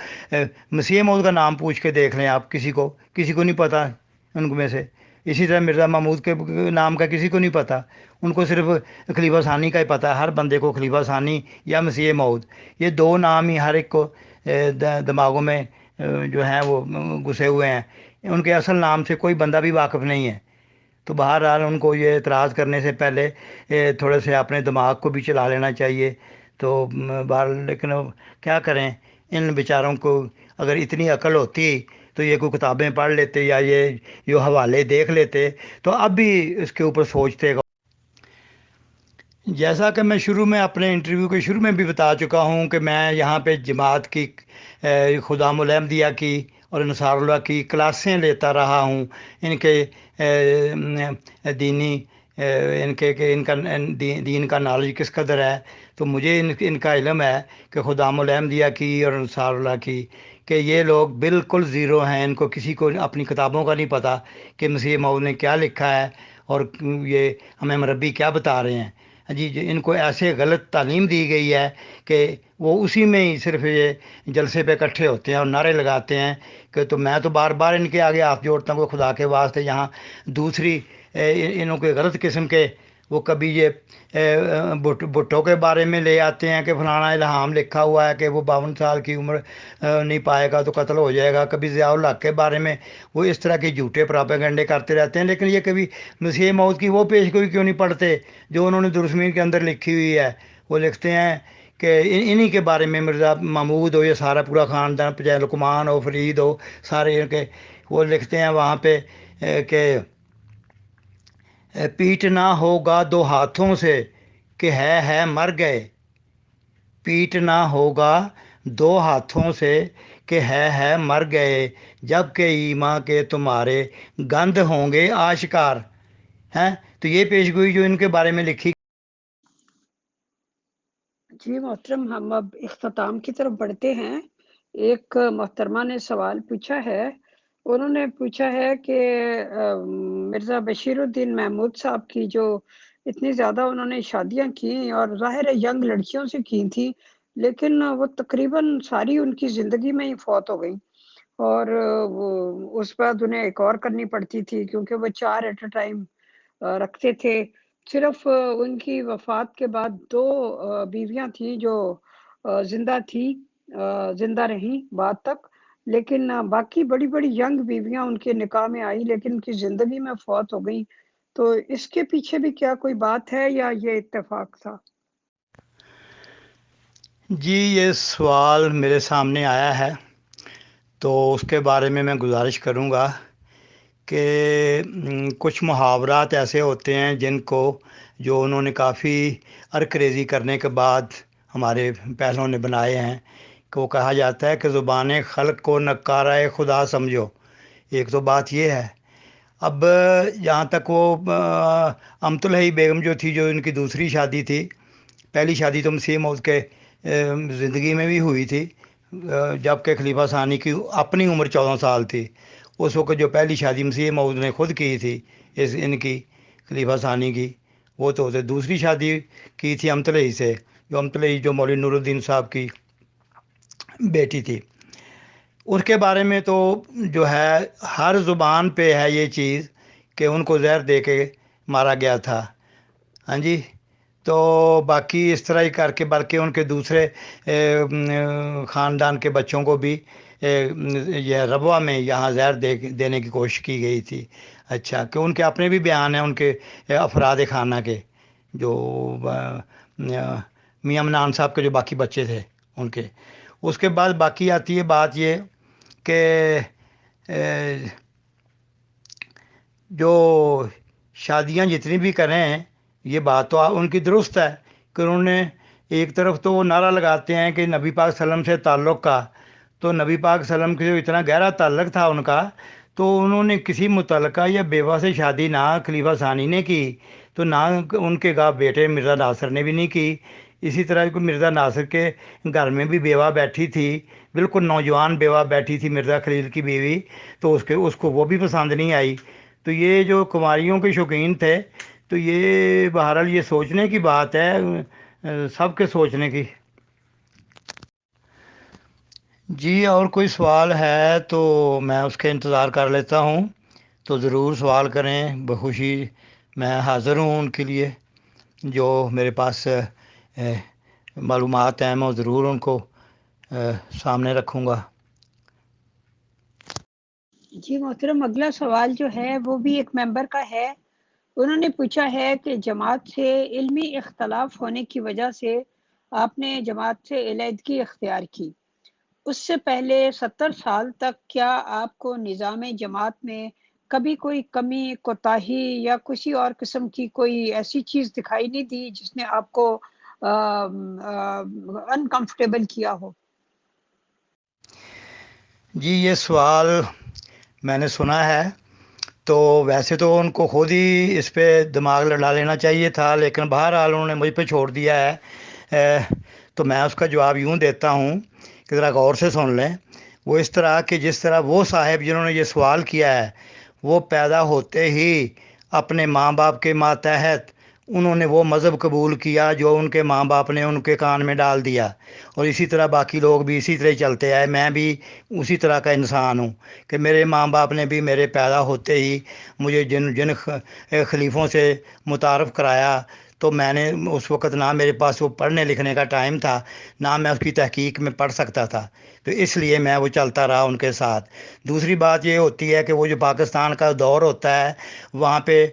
مسیح موعود کا نام پوچھ کے دیکھ لیں آپ، کسی کو نہیں پتہ ان میں سے، اسی طرح مرزا محمود کے نام کا کسی کو نہیں پتہ، ان کو صرف خلیفہ ثانی کا ہی پتہ ہے، ہر بندے کو خلیفہ ثانی یا مسیح موعود، یہ دو نام ہی ہر ایک کو دماغوں میں جو ہیں وہ گھسے ہوئے ہیں، ان کے اصل نام سے کوئی بندہ بھی واقف نہیں ہے، تو بہرحال ان کو یہ اعتراض کرنے سے پہلے تھوڑے سے اپنے دماغ کو بھی چلا لینا چاہیے، تو بہرحال لیکن کیا کریں، ان بیچاروں کو اگر اتنی عقل ہوتی تو یہ کوئی کتابیں پڑھ لیتے یا یہ جو حوالے دیکھ لیتے تو اب بھی اس کے اوپر سوچتے۔ جیسا کہ میں شروع میں اپنے انٹرویو کے شروع میں بھی بتا چکا ہوں کہ میں یہاں پہ جماعت کی خدام الاحمدیہ کی اور انصار اللہ کی کلاسیں لیتا رہا ہوں، ان کے دینی ان کے کہ ان کا دین کا نالج کس قدر ہے. تو مجھے ان کا علم ہے کہ خدام الاحمدیہ کی اور انصار اللہ کی کہ یہ لوگ بالکل زیرو ہیں. ان کو کسی کو اپنی کتابوں کا نہیں پتہ کہ مسیح موعود نے کیا لکھا ہے اور یہ ہمیں مربی کیا بتا رہے ہیں. جی ان کو ایسے غلط تعلیم دی گئی ہے کہ وہ اسی میں ہی صرف یہ جلسے پہ اکٹھے ہوتے ہیں اور نعرے لگاتے ہیں کہ تو میں تو بار بار ان کے آگے ہاتھ جوڑتا ہوں کہ خدا کے واسطے یہاں دوسری انہوں کے غلط قسم کے وہ کبھی یہ بھٹو کے بارے میں لے آتے ہیں کہ فلانا الہام لکھا ہوا ہے کہ وہ 52 سال کی عمر نہیں پائے گا تو قتل ہو جائے گا. کبھی ضیاء الحق کے بارے میں وہ اس طرح کے جھوٹے پراپیگنڈے کرتے رہتے ہیں. لیکن یہ کبھی مسیح موعود کی وہ پیشگوئی کیوں نہیں پڑھتے جو انہوں نے درسمین کے اندر لکھی ہوئی ہے. وہ لکھتے ہیں کہ انہی کے بارے میں مرزا محمود ہو, یہ سارا پورا خاندان, چاہے لقمان ہو, فرید ہو, سارے ان کے وہ لکھتے ہیں وہاں پہ کہ پیٹنا ہوگا 2 ہاتھوں سے کہ ہے مر گئے. پیٹنا ہوگا 2 ہاتھوں سے کہ ہے مر گئے, جب کہ ایماں کے تمہارے گند ہوں گے آشکار ہیں. تو یہ پیشگوئی جو ان کے بارے میں لکھی. جی محترم, ہم اب اختتام کی طرف بڑھتے ہیں. ایک محترمہ نے سوال پوچھا ہے. انہوں نے پوچھا ہے کہ مرزا بشیر الدین محمود صاحب کی جو اتنی زیادہ انہوں نے شادیاں کی اور ظاہر ہے ینگ لڑکیوں سے کی تھیں, لیکن وہ تقریباً ساری ان کی زندگی میں ہی فوت ہو گئیں, اور وہ اس بعد انہیں ایک اور کرنی پڑتی تھی کیونکہ وہ 4 ایٹ اے ٹائم رکھتے تھے. صرف ان کی وفات کے بعد 2 بیویاں تھیں جو زندہ تھی, زندہ رہیں بعد تک, لیکن باقی بڑی بڑی ینگ بیویاں ان کے نکاح میں آئی لیکن ان کی زندگی میں فوت ہو گئیں. تو اس کے پیچھے بھی کیا کوئی بات ہے یا یہ اتفاق تھا؟ جی یہ سوال میرے سامنے آیا ہے تو اس کے بارے میں گزارش کروں گا کہ کچھ محاورات ایسے ہوتے ہیں جن کو جو انہوں نے کافی ارکریزی کرنے کے بعد ہمارے پہلوؤں نے بنائے ہیں کہ وہ کہا جاتا ہے کہ زبان خلق کو نکارہ خدا سمجھو. ایک تو بات یہ ہے. اب جہاں تک وہ امت الحی بیگم جو تھی, جو ان کی دوسری شادی تھی, پہلی شادی تو مسیح موعود کے زندگی میں بھی ہوئی تھی جب کہ خلیفہ ثانی کی اپنی عمر 14 سال تھی. اس وقت جو پہلی شادی مسیح موعود نے خود کی تھی ان کی خلیفہ ثانی کی, وہ تو دوسری شادی کی تھی امتلئی سے, جو امتلئی جو مولوی نور الدین صاحب کی بیٹی تھی. اس کے بارے میں تو جو ہے ہر زبان پہ ہے یہ چیز کہ ان کو زہر دے کے مارا گیا تھا. ہاں جی. تو باقی اس طرح ہی کر کے بلکہ ان کے دوسرے خاندان کے بچوں کو بھی یہ ربوہ میں یہاں زہر دینے کی کوشش کی گئی تھی. اچھا, کہ ان کے اپنے بھی بیان ہیں ان کے افراد خانہ کے, جو میاں منان صاحب کے جو باقی بچے تھے ان کے. اس کے بعد باقی آتی ہے بات یہ کہ جو شادیاں جتنی بھی کریں, یہ بات تو ان کی درست ہے کہ انہوں نے ایک طرف تو وہ نعرہ لگاتے ہیں کہ نبی پاک صلی اللہ علیہ وسلم سے تعلق کا, تو نبی پاک صلی اللہ علیہ وسلم کے جو اتنا گہرا تعلق تھا ان کا, تو انہوں نے کسی متعلقہ یا بیوہ سے شادی نہ خلیفہ ثانی نے کی, تو نہ ان کے بیٹے مرزا ناصر نے بھی نہیں کی. اسی طرح کو مرزا ناصر کے گھر میں بھی بیوہ بیٹھی تھی, بالکل نوجوان بیوہ بیٹھی تھی مرزا خلیل کی بیوی, تو اس کو وہ بھی پسند نہیں آئی. تو یہ جو کماریوں کے شوقین تھے, تو یہ بہرحال یہ سوچنے کی بات ہے, سب کے سوچنے کی. جی اور کوئی سوال ہے تو میں اس کے انتظار کر لیتا ہوں, تو ضرور سوال کریں, بخوشی میں حاضر ہوں ان کے لیے. جو میرے پاس معلومات ہیں میں ضرور ان کو سامنے رکھوں گا. جی محترم, اگلا سوال جو ہے وہ بھی ایک ممبر کا ہے. انہوں نے پوچھا ہے کہ جماعت سے علمی اختلاف ہونے کی وجہ سے آپ نے جماعت سے علیحدگی اختیار کی. اس سے پہلے 70 سال تک کیا آپ کو نظام جماعت میں کبھی کوئی کمی, کوتاہی یا کسی اور قسم کی کوئی ایسی چیز دکھائی نہیں دی جس نے آپ کو انکمفرٹیبل کیا ہو؟ جی یہ سوال میں نے سنا ہے تو ویسے تو ان کو خود ہی اس پہ دماغ لڑا لینا چاہیے تھا، لیکن بہرحال انہوں نے مجھ پہ چھوڑ دیا ہے۔ تو میں اس کا جواب یوں دیتا ہوں کہ ذرا غور سے سن لیں۔ وہ اس طرح کہ جس طرح وہ صاحب جنہوں نے یہ سوال کیا ہے، وہ پیدا ہوتے ہی اپنے ماں باپ کے ماتحت انہوں نے وہ مذہب قبول کیا جو ان کے ماں باپ نے ان کے کان میں ڈال دیا، اور اسی طرح باقی لوگ بھی اسی طرح چلتے آئے۔ میں بھی اسی طرح کا انسان ہوں کہ میرے ماں باپ نے بھی میرے پیدا ہوتے ہی مجھے جن جن خلیفوں سے متعارف کرایا، تو میں نے اس وقت نہ میرے پاس وہ پڑھنے لکھنے کا ٹائم تھا، نہ میں اس کی تحقیق میں پڑھ سکتا تھا، تو اس لیے میں وہ چلتا رہا ان کے ساتھ۔ دوسری بات یہ ہوتی ہے کہ وہ جو پاکستان کا دور ہوتا ہے، وہاں پہ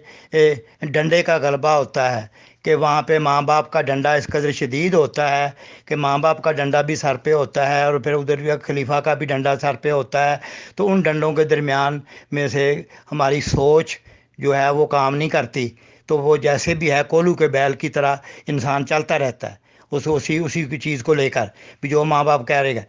ڈنڈے کا غلبہ ہوتا ہے، کہ وہاں پہ ماں باپ کا ڈنڈا اس قدر شدید ہوتا ہے کہ ماں باپ کا ڈنڈا بھی سر پہ ہوتا ہے، اور پھر ادھر بھی خلیفہ کا بھی ڈنڈا سر پہ ہوتا ہے۔ تو ان ڈنڈوں کے درمیان میں سے ہماری سوچ جو ہے وہ کام نہیں کرتی، تو وہ جیسے بھی ہے کولو کے بیل کی طرح انسان چلتا رہتا ہے اسی کی چیز کو لے کر بھی جو ماں باپ کہہ رہے گا۔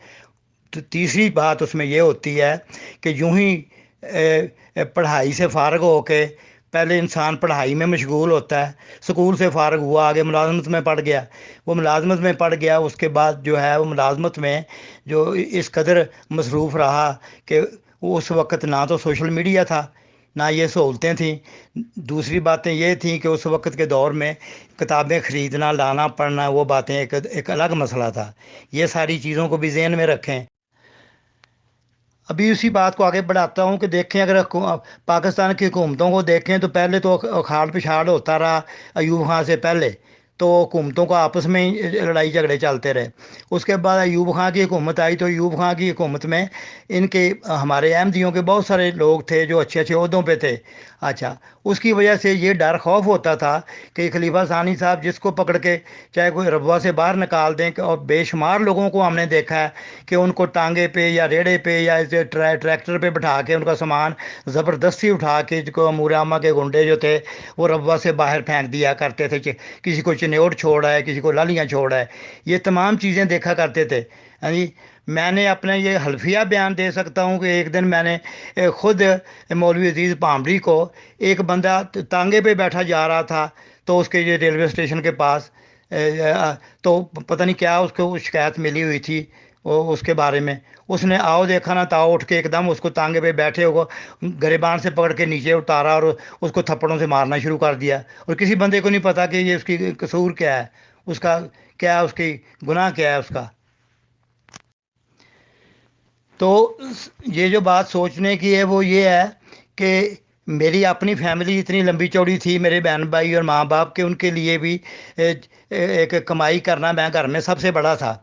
تو تیسری بات اس میں یہ ہوتی ہے کہ یوں ہی پڑھائی سے فارغ ہو کے پہلے انسان پڑھائی میں مشغول ہوتا ہے، اسکول سے فارغ ہوا آگے ملازمت میں پڑ گیا، وہ ملازمت میں پڑ گیا، اس کے بعد جو ہے وہ ملازمت میں جو اس قدر مصروف رہا کہ اس وقت نہ تو سوشل میڈیا تھا، نہ یہ سہولتیں تھیں۔ دوسری باتیں یہ تھیں کہ اس وقت کے دور میں کتابیں خریدنا، لانا، پڑھنا، وہ باتیں ایک الگ مسئلہ تھا۔ یہ ساری چیزوں کو بھی ذہن میں رکھیں۔ ابھی اسی بات کو آگے بڑھاتا ہوں کہ دیکھیں، اگر پاکستان کی حکومتوں کو دیکھیں تو پہلے تو اکھاڑ پچھاڑ ہوتا رہا ایوب خان سے پہلے، تو حکومتوں کو آپس میں ہی لڑائی جھگڑے چلتے رہے۔ اس کے بعد ایوب خان کی حکومت آئی تو ایوب خان کی حکومت میں ان کے ہمارے احمدیوں کے بہت سارے لوگ تھے جو اچھے اچھے عہدوں پہ تھے۔ اچھا، اس کی وجہ سے یہ ڈر خوف ہوتا تھا کہ خلیفہ ثانی صاحب جس کو پکڑ کے چاہے کوئی ربوہ سے باہر نکال دیں، اور بے شمار لوگوں کو ہم نے دیکھا ہے کہ ان کو ٹانگے پہ یا ریڑے پہ یا ٹریکٹر پہ بٹھا کے ان کا سامان زبردستی اٹھا کے کو امور عامہ کے گنڈے جو تھے وہ ربوہ سے باہر پھینک دیا کرتے تھے، کسی کو چنیوٹ چھوڑا ہے، کسی کو لالیاں چھوڑا ہے، یہ تمام چیزیں دیکھا کرتے تھے۔ ہاں جی، میں نے اپنا یہ حلفیہ بیان دے سکتا ہوں کہ ایک دن میں نے خود مولوی عزیز پامڑی کو ایک بندہ تانگے پہ بیٹھا جا رہا تھا، تو اس کے یہ ریلوے اسٹیشن کے پاس تو پتہ نہیں کیا اس کو شکایت ملی ہوئی تھی اس کے بارے میں، اس نے آؤ دیکھا نہ تاؤ اٹھ کے ایک دم اس کو تانگے پہ بیٹھے ہو گریبان سے پکڑ کے نیچے اتارا اور اس کو تھپڑوں سے مارنا شروع کر دیا، اور کسی بندے کو نہیں پتا کہ یہ اس کی قصور کیا ہے، اس کا کیا ہے، اس کی گناہ کیا ہے اس کا۔ تو یہ جو بات سوچنے کی ہے وہ یہ ہے کہ میری اپنی فیملی اتنی لمبی چوڑی تھی، میرے بہن بھائی اور ماں باپ کے، ان کے لیے بھی ایک کمائی کرنا، میں گھر میں سب سے بڑا تھا،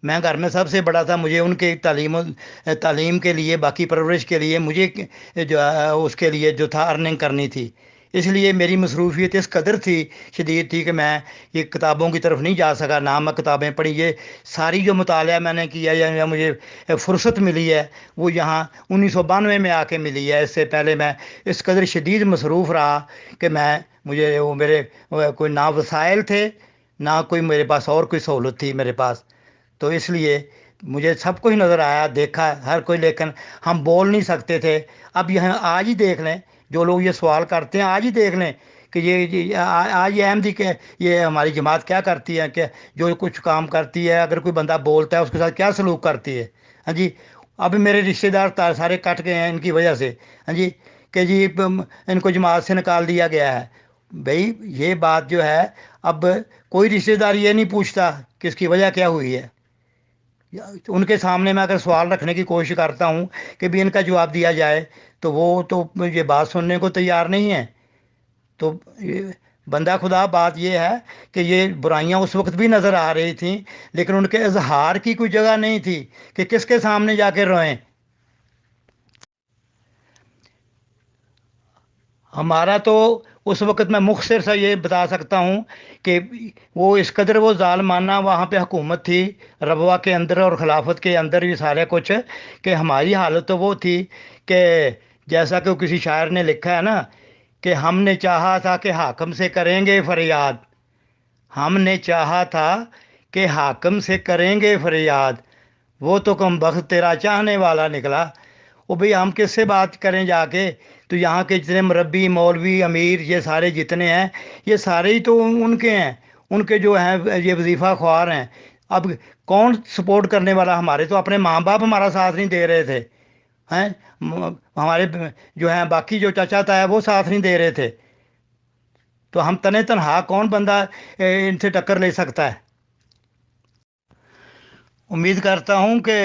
میں گھر میں سب سے بڑا تھا، مجھے ان کے تعلیم کے لیے، باقی پرورش کے لیے، مجھے جو اس کے لیے جو تھا ارننگ کرنی تھی، اس لیے میری مصروفیت اس قدر تھی، شدید تھی کہ میں یہ کتابوں کی طرف نہیں جا سکا، نہ میں کتابیں پڑھی۔ یہ ساری جو مطالعہ میں نے کیا یا مجھے فرصت ملی ہے وہ یہاں 1992 میں آ کے ملی ہے، اس سے پہلے میں اس قدر شدید مصروف رہا کہ مجھے وہ میرے کوئی نہ وسائل تھے، نہ کوئی میرے پاس اور کوئی سہولت تھی میرے پاس، تو اس لیے مجھے سب کچھ نظر آیا، دیکھا ہر کوئی، لیکن ہم بول نہیں سکتے تھے۔ اب یہاں آج ہی دیکھ لیں، جو لوگ یہ سوال کرتے ہیں آج ہی دیکھ لیں کہ آج یہ احمدی کہ یہ ہماری جماعت کیا کرتی ہے، کہ جو کچھ کام کرتی ہے، اگر کوئی بندہ بولتا ہے اس کے ساتھ کیا سلوک کرتی ہے۔ ہاں جی، اب میرے رشتہ دار سارے کٹ گئے ہیں ان کی وجہ سے، ہاں جی، کہ جی ان کو جماعت سے نکال دیا گیا ہے۔ بھئی یہ بات جو ہے، اب کوئی رشتہ دار یہ نہیں پوچھتا کہ اس کی وجہ کیا ہوئی ہے۔ ان کے سامنے میں اگر سوال رکھنے کی کوشش کرتا ہوں کہ بھی ان کا جواب دیا جائے تو وہ تو یہ بات سننے کو تیار نہیں ہے۔ تو بندہ خدا بات یہ ہے کہ یہ برائیاں اس وقت بھی نظر آ رہی تھیں، لیکن ان کے اظہار کی کوئی جگہ نہیں تھی کہ کس کے سامنے جا کے روئیں۔ ہمارا تو اس وقت میں مختصر سا یہ بتا سکتا ہوں کہ وہ اس قدر وہ ظالمانہ وہاں پہ حکومت تھی، ربوہ کے اندر اور خلافت کے اندر بھی سارے کچھ، کہ ہماری حالت تو وہ تھی کہ جیسا کہ کسی شاعر نے لکھا ہے نا کہ ہم نے چاہا تھا کہ حاکم سے کریں گے فریاد، ہم نے چاہا تھا کہ حاکم سے کریں گے فریاد، وہ تو کم بخت تیرا چاہنے والا نکلا۔ وہ بھئی ہم کس سے بات کریں جا کے، تو یہاں کے جتنے مربی مولوی امیر یہ سارے جتنے ہیں یہ سارے ہی تو ان کے ہیں، ان کے جو ہیں یہ وظیفہ خوار ہیں۔ اب کون سپورٹ کرنے والا؟ ہمارے تو اپنے ماں باپ ہمارا ساتھ نہیں دے رہے تھے ہیں، ہمارے جو ہیں باقی جو چچا تایا وہ ساتھ نہیں دے رہے تھے، تو ہم تنے تنہا کون بندہ ان سے ٹکر لے سکتا ہے؟ امید کرتا ہوں کہ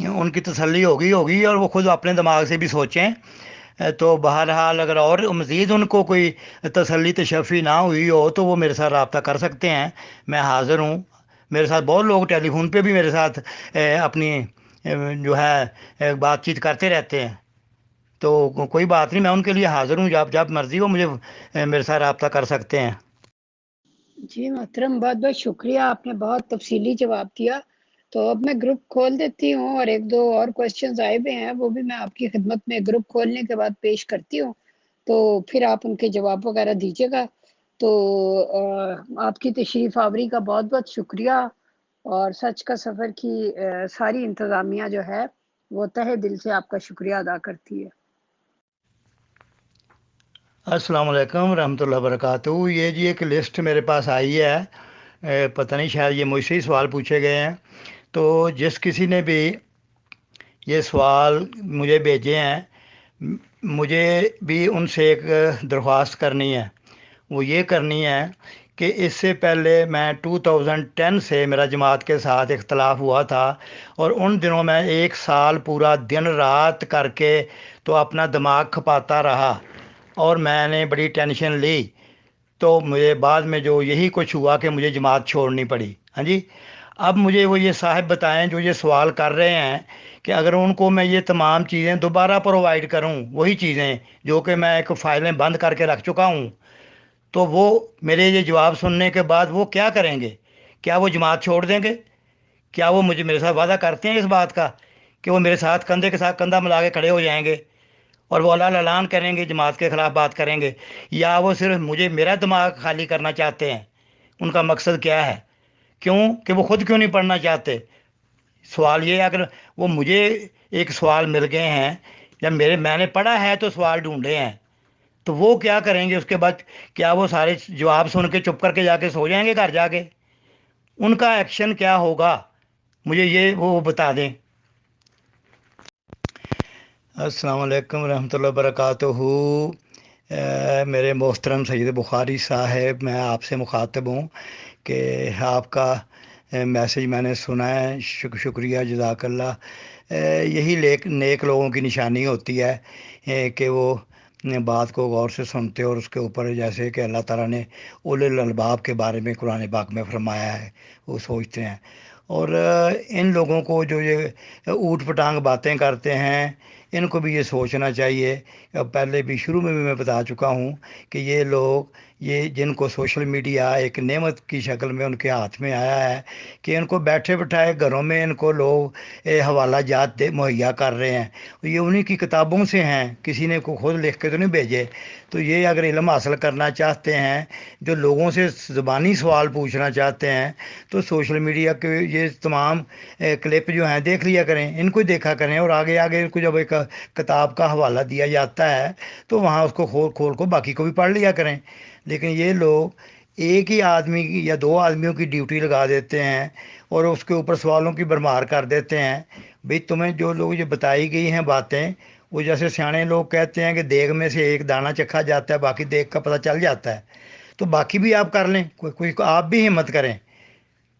ان کی تسلی ہوگی اور وہ خود اپنے دماغ سے بھی سوچیں۔ تو بہرحال اگر اور مزید ان کو کوئی تسلی تشفی نہ ہوئی ہو تو وہ میرے ساتھ رابطہ کر سکتے ہیں، میں حاضر ہوں۔ میرے ساتھ بہت لوگ ٹیلی فون پہ بھی میرے ساتھ اپنی جو ہے بات چیت کرتے رہتے ہیں، تو کوئی بات نہیں، میں ان کے لیے حاضر ہوں، جب جب مرضی ہو مجھے میرے ساتھ رابطہ کر سکتے ہیں۔ جی محترم، بہت بہت شکریہ، آپ نے بہت تفصیلی جواب دیا۔ تو اب میں گروپ کھول دیتی ہوں، اور ایک دو اور کوشچنز آئے ہوئے ہیں وہ بھی میں آپ کی خدمت میں گروپ کھولنے کے بعد پیش کرتی ہوں، تو پھر آپ ان کے جواب وغیرہ دیجیے گا۔ تو آپ کی تشریف آوری کا بہت بہت شکریہ، اور سچ کا سفر کی ساری انتظامیہ جو ہے وہ تہہ دل سے آپ کا شکریہ ادا کرتی ہے۔ السلام علیکم ورحمۃ اللہ وبرکاتہ۔ یہ جی ایک لسٹ میرے پاس آئی ہے، پتہ نہیں شاید یہ مجھ سے ہی سوال پوچھے گئے ہیں، تو جس کسی نے بھی یہ سوال مجھے بھیجے ہیں، مجھے بھی ان سے ایک درخواست کرنی ہے۔ وہ یہ کرنی ہے کہ اس سے پہلے میں 2010 سے میرا جماعت کے ساتھ اختلاف ہوا تھا، اور ان دنوں میں ایک سال پورا دن رات کر کے تو اپنا دماغ کھپاتا رہا، اور میں نے بڑی ٹینشن لی، تو مجھے بعد میں جو یہی کچھ ہوا کہ مجھے جماعت چھوڑنی پڑی۔ ہاں جی، اب مجھے وہ یہ صاحب بتائیں جو یہ سوال کر رہے ہیں کہ اگر ان کو میں یہ تمام چیزیں دوبارہ پرووائڈ کروں، وہی چیزیں جو کہ میں ایک فائلیں بند کر کے رکھ چکا ہوں، تو وہ میرے یہ جواب سننے کے بعد وہ کیا کریں گے؟ کیا وہ جماعت چھوڑ دیں گے؟ کیا وہ میرے ساتھ وعدہ کرتے ہیں اس بات کا کہ وہ میرے ساتھ کندھے کے ساتھ کندھا ملا کے کھڑے ہو جائیں گے اور وہ اعلان کریں گے، جماعت کے خلاف بات کریں گے؟ یا وہ صرف مجھے میرا دماغ خالی کرنا چاہتے ہیں؟ ان کا مقصد کیا ہے؟ کیوں کہ وہ خود کیوں نہیں پڑھنا چاہتے؟ سوال یہ ہے، اگر وہ مجھے ایک سوال مل گئے ہیں یا میں نے پڑھا ہے تو سوال ڈھونڈے ہیں، تو وہ کیا کریں گے اس کے بعد؟ کیا وہ سارے جواب سن کے چپ کر کے جا کے سو جائیں گے گھر جا کے؟ ان کا ایکشن کیا ہوگا؟ مجھے یہ وہ بتا دیں۔ السلام علیکم ورحمۃ اللہ وبرکاتہ۔ میرے محترم سید بخاری صاحب، میں آپ سے مخاطب ہوں کہ آپ کا میسج میں نے سنا ہے، شکریہ، جزاک اللہ۔ یہی نیک لوگوں کی نشانی ہوتی ہے کہ وہ بات کو غور سے سنتے اور اس کے اوپر، جیسے کہ اللہ تعالیٰ نے اولو الالباب کے بارے میں قرآن پاک میں فرمایا ہے، وہ سوچتے ہیں۔ اور ان لوگوں کو جو یہ اوٹ پٹانگ باتیں کرتے ہیں، ان کو بھی یہ سوچنا چاہیے۔ پہلے بھی شروع میں بھی میں بتا چکا ہوں کہ یہ لوگ، یہ جن کو سوشل میڈیا ایک نعمت کی شکل میں ان کے ہاتھ میں آیا ہے کہ ان کو بیٹھے بٹھائے گھروں میں ان کو لوگ حوالہ جات مہیا کر رہے ہیں، یہ انہی کی کتابوں سے ہیں، کسی نے کو خود لکھ کے تو نہیں بھیجے۔ تو یہ اگر علم حاصل کرنا چاہتے ہیں، جو لوگوں سے زبانی سوال پوچھنا چاہتے ہیں، تو سوشل میڈیا کے یہ تمام کلپ جو ہیں دیکھ لیا کریں، ان کو دیکھا کریں، اور آگے آگے ان کو جب ایک کتاب کا حوالہ دیا جاتا ہے تو وہاں اس کو کھول کو باقی کو بھی پڑھ لیا کریں۔ لیکن یہ لوگ ایک ہی آدمی کی یا دو آدمیوں کی ڈیوٹی لگا دیتے ہیں اور اس کے اوپر سوالوں کی بھرمار کر دیتے ہیں۔ بھئی تمہیں جو لوگ یہ بتائی گئی ہیں باتیں، وہ جیسے سیانے لوگ کہتے ہیں کہ دیگ میں سے ایک دانہ چکھا جاتا ہے، باقی دیگ کا پتہ چل جاتا ہے، تو باقی بھی آپ کر لیں، کوئی آپ بھی ہمت کریں۔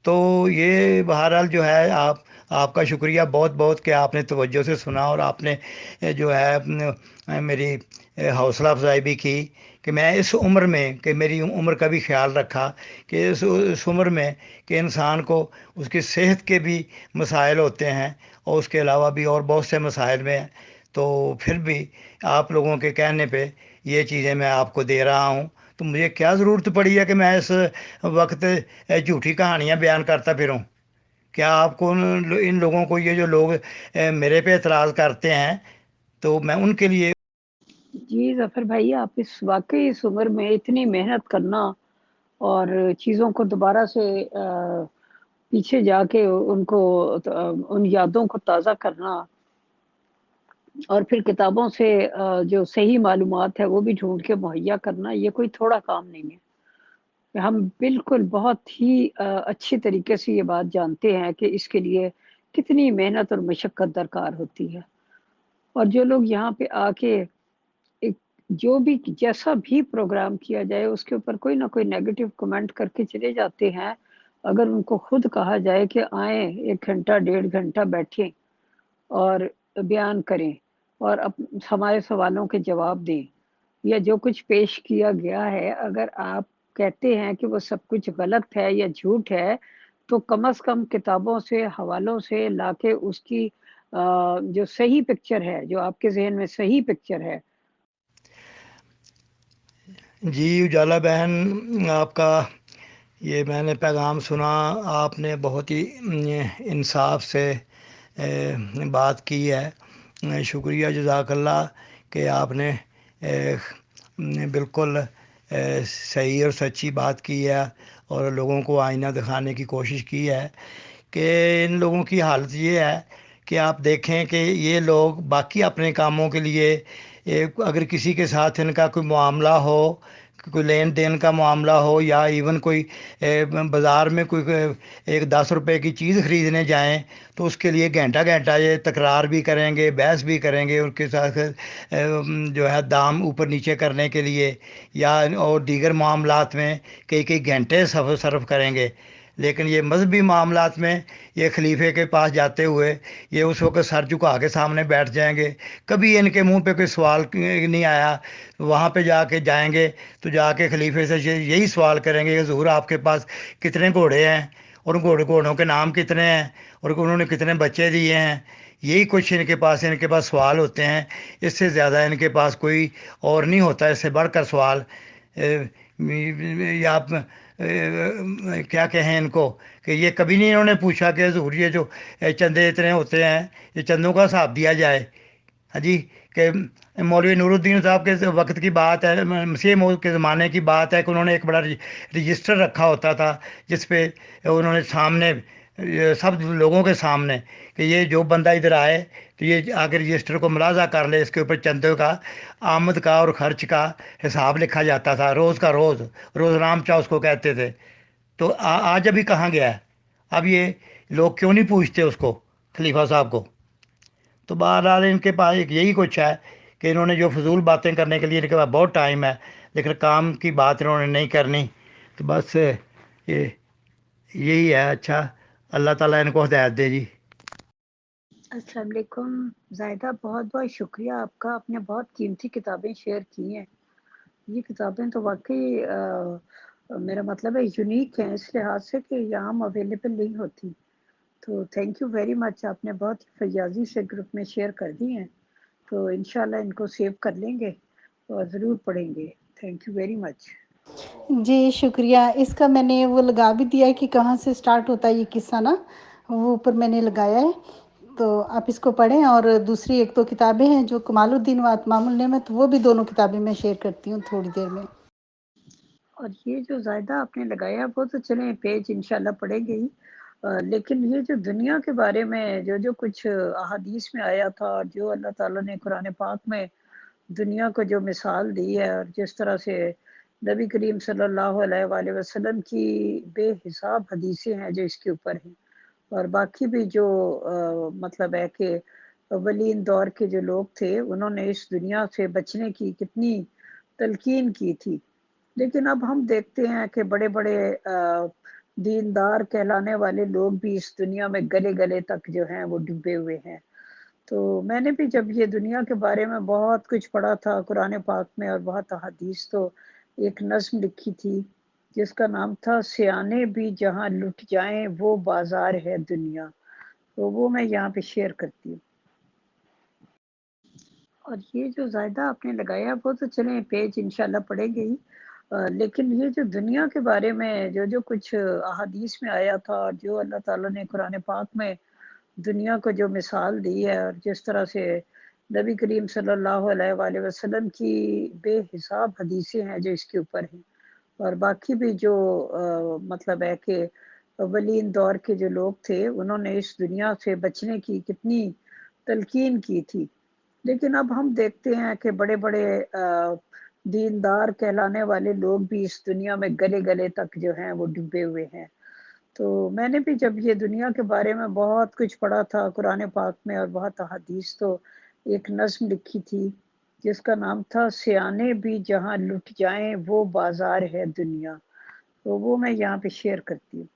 تو یہ بہرحال جو ہے آپ کا شکریہ بہت بہت کہ آپ نے توجہ سے سنا، اور آپ نے جو ہے میری حوصلہ افزائی بھی کی کہ میں اس عمر میں، کہ میری عمر کا بھی خیال رکھا کہ اس عمر میں کہ انسان کو اس کی صحت کے بھی مسائل ہوتے ہیں، اور اس کے علاوہ بھی اور بہت سے مسائل میں ہیں، تو پھر بھی آپ لوگوں کے کہنے پہ یہ چیزیں میں آپ کو دے رہا ہوں۔ تو مجھے کیا ضرورت پڑی ہے کہ میں اس وقت جھوٹی کہانیاں بیان کرتا پھروں؟ کیا آپ کو ان لوگوں کو، یہ جو لوگ میرے پہ اعتراض کرتے ہیں، تو میں ان کے لیے… جی ظفر بھائی، آپ اس واقعی اس عمر میں اتنی محنت کرنا اور چیزوں کو دوبارہ سے پیچھے جا کے ان کو ان یادوں کو تازہ کرنا اور پھر کتابوں سے جو صحیح معلومات ہے وہ بھی ڈھونڈ کے مہیا کرنا، یہ کوئی تھوڑا کام نہیں ہے۔ ہم بالکل بہت ہی اچھی طریقے سے یہ بات جانتے ہیں کہ اس کے لیے کتنی محنت اور مشقت درکار ہوتی ہے، اور جو لوگ یہاں پہ آ کے ایک جو بھی جیسا بھی پروگرام کیا جائے اس کے اوپر کوئی نہ کوئی نیگیٹو کمنٹ کر کے چلے جاتے ہیں، اگر ان کو خود کہا جائے کہ آئیں 1 گھنٹہ 1.5 گھنٹہ بیٹھیں اور بیان کریں اور ہمارے سوالوں کے جواب دیں، یا جو کچھ پیش کیا گیا ہے اگر آپ کہتے ہیں کہ وہ سب کچھ غلط ہے یا جھوٹ ہے، تو کم از کم کتابوں سے حوالوں سے لا کے اس کی جو صحیح پکچر ہے، جو آپ کے ذہن میں صحیح پکچر ہے۔ جی اجالا بہن، آپ کا یہ میں نے پیغام سنا، آپ نے بہت ہی انصاف سے بات کی ہے۔ شکریہ، جزاک اللہ کہ آپ نے بالکل صحیح اور سچی بات کی ہے اور لوگوں کو آئینہ دکھانے کی کوشش کی ہے کہ ان لوگوں کی حالت یہ ہے کہ آپ دیکھیں کہ یہ لوگ باقی اپنے کاموں کے لیے اگر کسی کے ساتھ ان کا کوئی معاملہ ہو، کوئی لین دین کا معاملہ ہو، یا ایون کوئی بازار میں کوئی 10 روپے کی چیز خریدنے جائیں تو اس کے لیے گھنٹہ گھنٹہ یہ تکرار بھی کریں گے، بحث بھی کریں گے، ان کے ساتھ جو ہے دام اوپر نیچے کرنے کے لیے، یا اور دیگر معاملات میں کئی کئی گھنٹے صرف کریں گے۔ لیکن یہ مذہبی معاملات میں یہ خلیفے کے پاس جاتے ہوئے یہ اس وقت سر جھکا کے سامنے بیٹھ جائیں گے، کبھی ان کے منہ پہ کوئی سوال نہیں آیا۔ وہاں پہ جا کے جائیں گے تو جا کے خلیفے سے یہی سوال کریں گے کہ حضور آپ کے پاس کتنے گھوڑے ہیں، اور گھوڑوں کے نام کتنے ہیں، اور انہوں نے کتنے بچے دیے ہیں۔ یہی کچھ ان کے پاس سوال ہوتے ہیں، اس سے زیادہ ان کے پاس کوئی اور نہیں ہوتا، اس سے بڑھ کر سوال۔ یا آپ کیا کہیں ان کو کہ یہ کبھی نہیں انہوں نے پوچھا کہ حضور یہ جو چندے اتنے ہوتے ہیں، یہ چندوں کا حساب دیا جائے۔ ہاں جی، کہ مولوی نور الدین صاحب کے وقت کی بات ہے، مسیح موعود کے زمانے کی بات ہے کہ انہوں نے ایک بڑا رجسٹر رکھا ہوتا تھا جس پہ انہوں نے سامنے سب لوگوں کے سامنے کہ یہ جو بندہ ادھر آئے تو یہ آگے رجسٹر کو ملاحظہ کر لے، اس کے اوپر چندوں کا، آمد کا اور خرچ کا حساب لکھا جاتا تھا، روز کا روز نامچہ اس کو کہتے تھے۔ تو آج ابھی کہاں گیا ہے؟ اب یہ لوگ کیوں نہیں پوچھتے اس کو، خلیفہ صاحب کو؟ تو بہرحال ان کے پاس ایک یہی کچھ ہے کہ انہوں نے جو فضول باتیں کرنے کے لیے ان کے پاس بہت ٹائم ہے، لیکن کام کی بات انہوں نے نہیں کرنی۔ تو بس یہ یہی ہے۔ اچھا، اللہ تعالیٰ ان کو ہدایت دے جی۔ السلام علیکم زائدہ، بہت بہت شکریہ آپ کا، آپ نے بہت قیمتی کتابیں شیئر کی ہیں۔ یہ کتابیں تو واقعی میرا مطلب ہے یونیک ہیں اس لحاظ سے کہ یہاں اویلیبل نہیں ہوتی، تو تھینک یو ویری مچ، آپ نے بہت فیاضی سے گروپ میں شیئر کر دی ہیں، تو انشاءاللہ ان کو سیو کر لیں گے اور ضرور پڑھیں گے۔ Thank you very much. جی شکریہ۔ اس کا میں نے وہ لگا بھی دیا ہے کہ کہاں سے سٹارٹ ہوتا ہے یہ قصہ نا، وہ اوپر میں نے لگایا ہے، تو آپ اس کو پڑھیں۔ اور دوسری ایک دو کتابیں ہیں جو کمال الدین و اتمام النعمت، وہ بھی دونوں کتابیں میں شیئر کرتی ہوں تھوڑی دیر میں۔ اور یہ جو زائدہ آپ نے لگایا وہ تو چلیں پیج انشاءاللہ پڑھیں گے ہی، لیکن یہ جو دنیا کے بارے میں جو کچھ احادیث میں آیا تھا، اور جو اللہ تعالیٰ نے قرآن پاک میں دنیا کو جو مثال دی ہے، اور جس طرح سے نبی کریم صلی اللہ علیہ وآلہ وسلم کی بے حساب حدیثیں ہیں جو اس کے اوپر ہیں، اور باقی بھی جو مطلب ہے کہ اولین دور کے جو لوگ تھے انہوں نے اس دنیا سے بچنے کی کتنی تلقین کی تھی، لیکن اب ہم دیکھتے ہیں کہ بڑے بڑے دیندار کہلانے والے لوگ بھی اس دنیا میں گلے گلے تک جو ہیں وہ ڈوبے ہوئے ہیں۔ تو میں نے بھی جب یہ دنیا کے بارے میں بہت کچھ پڑھا تھا قرآن پاک میں اور بہت احادیث، تو ایک نظم لکھی تھی جس کا نام تھا سیانے بھی جہاں لٹ جائیں وہ بازار ہے دنیا، تو وہ میں یہاں پہ شیئر کرتی ہوں۔ اور یہ جو زائدہ آپ نے لگایا وہ تو چلیں پیج انشاءاللہ پڑھیں گے ہی، لیکن یہ جو دنیا کے بارے میں جو کچھ احادیث میں آیا تھا، اور جو اللہ تعالیٰ نے قرآن پاک میں دنیا کو جو مثال دی ہے، اور جس طرح سے نبی کریم صلی اللہ علیہ وآلہ وسلم کی بے حساب حدیثیں ہیں جو اس کے اوپر ہیں، اور باقی بھی جو مطلب ہے کہ اولین دور کے جو لوگ تھے انہوں نے اس دنیا سے بچنے کی کتنی تلقین کی تھی، لیکن اب ہم دیکھتے ہیں کہ بڑے بڑے دیندار کہلانے والے لوگ بھی اس دنیا میں گلے گلے تک جو ہیں وہ ڈوبے ہوئے ہیں۔ تو میں نے بھی جب یہ دنیا کے بارے میں بہت کچھ پڑھا تھا قرآن پاک میں اور بہت احادیث، تو ایک نظم لکھی تھی جس کا نام تھا سیانے بھی جہاں لٹ جائیں وہ بازار ہے دنیا، تو وہ میں یہاں پہ شیئر کرتی ہوں۔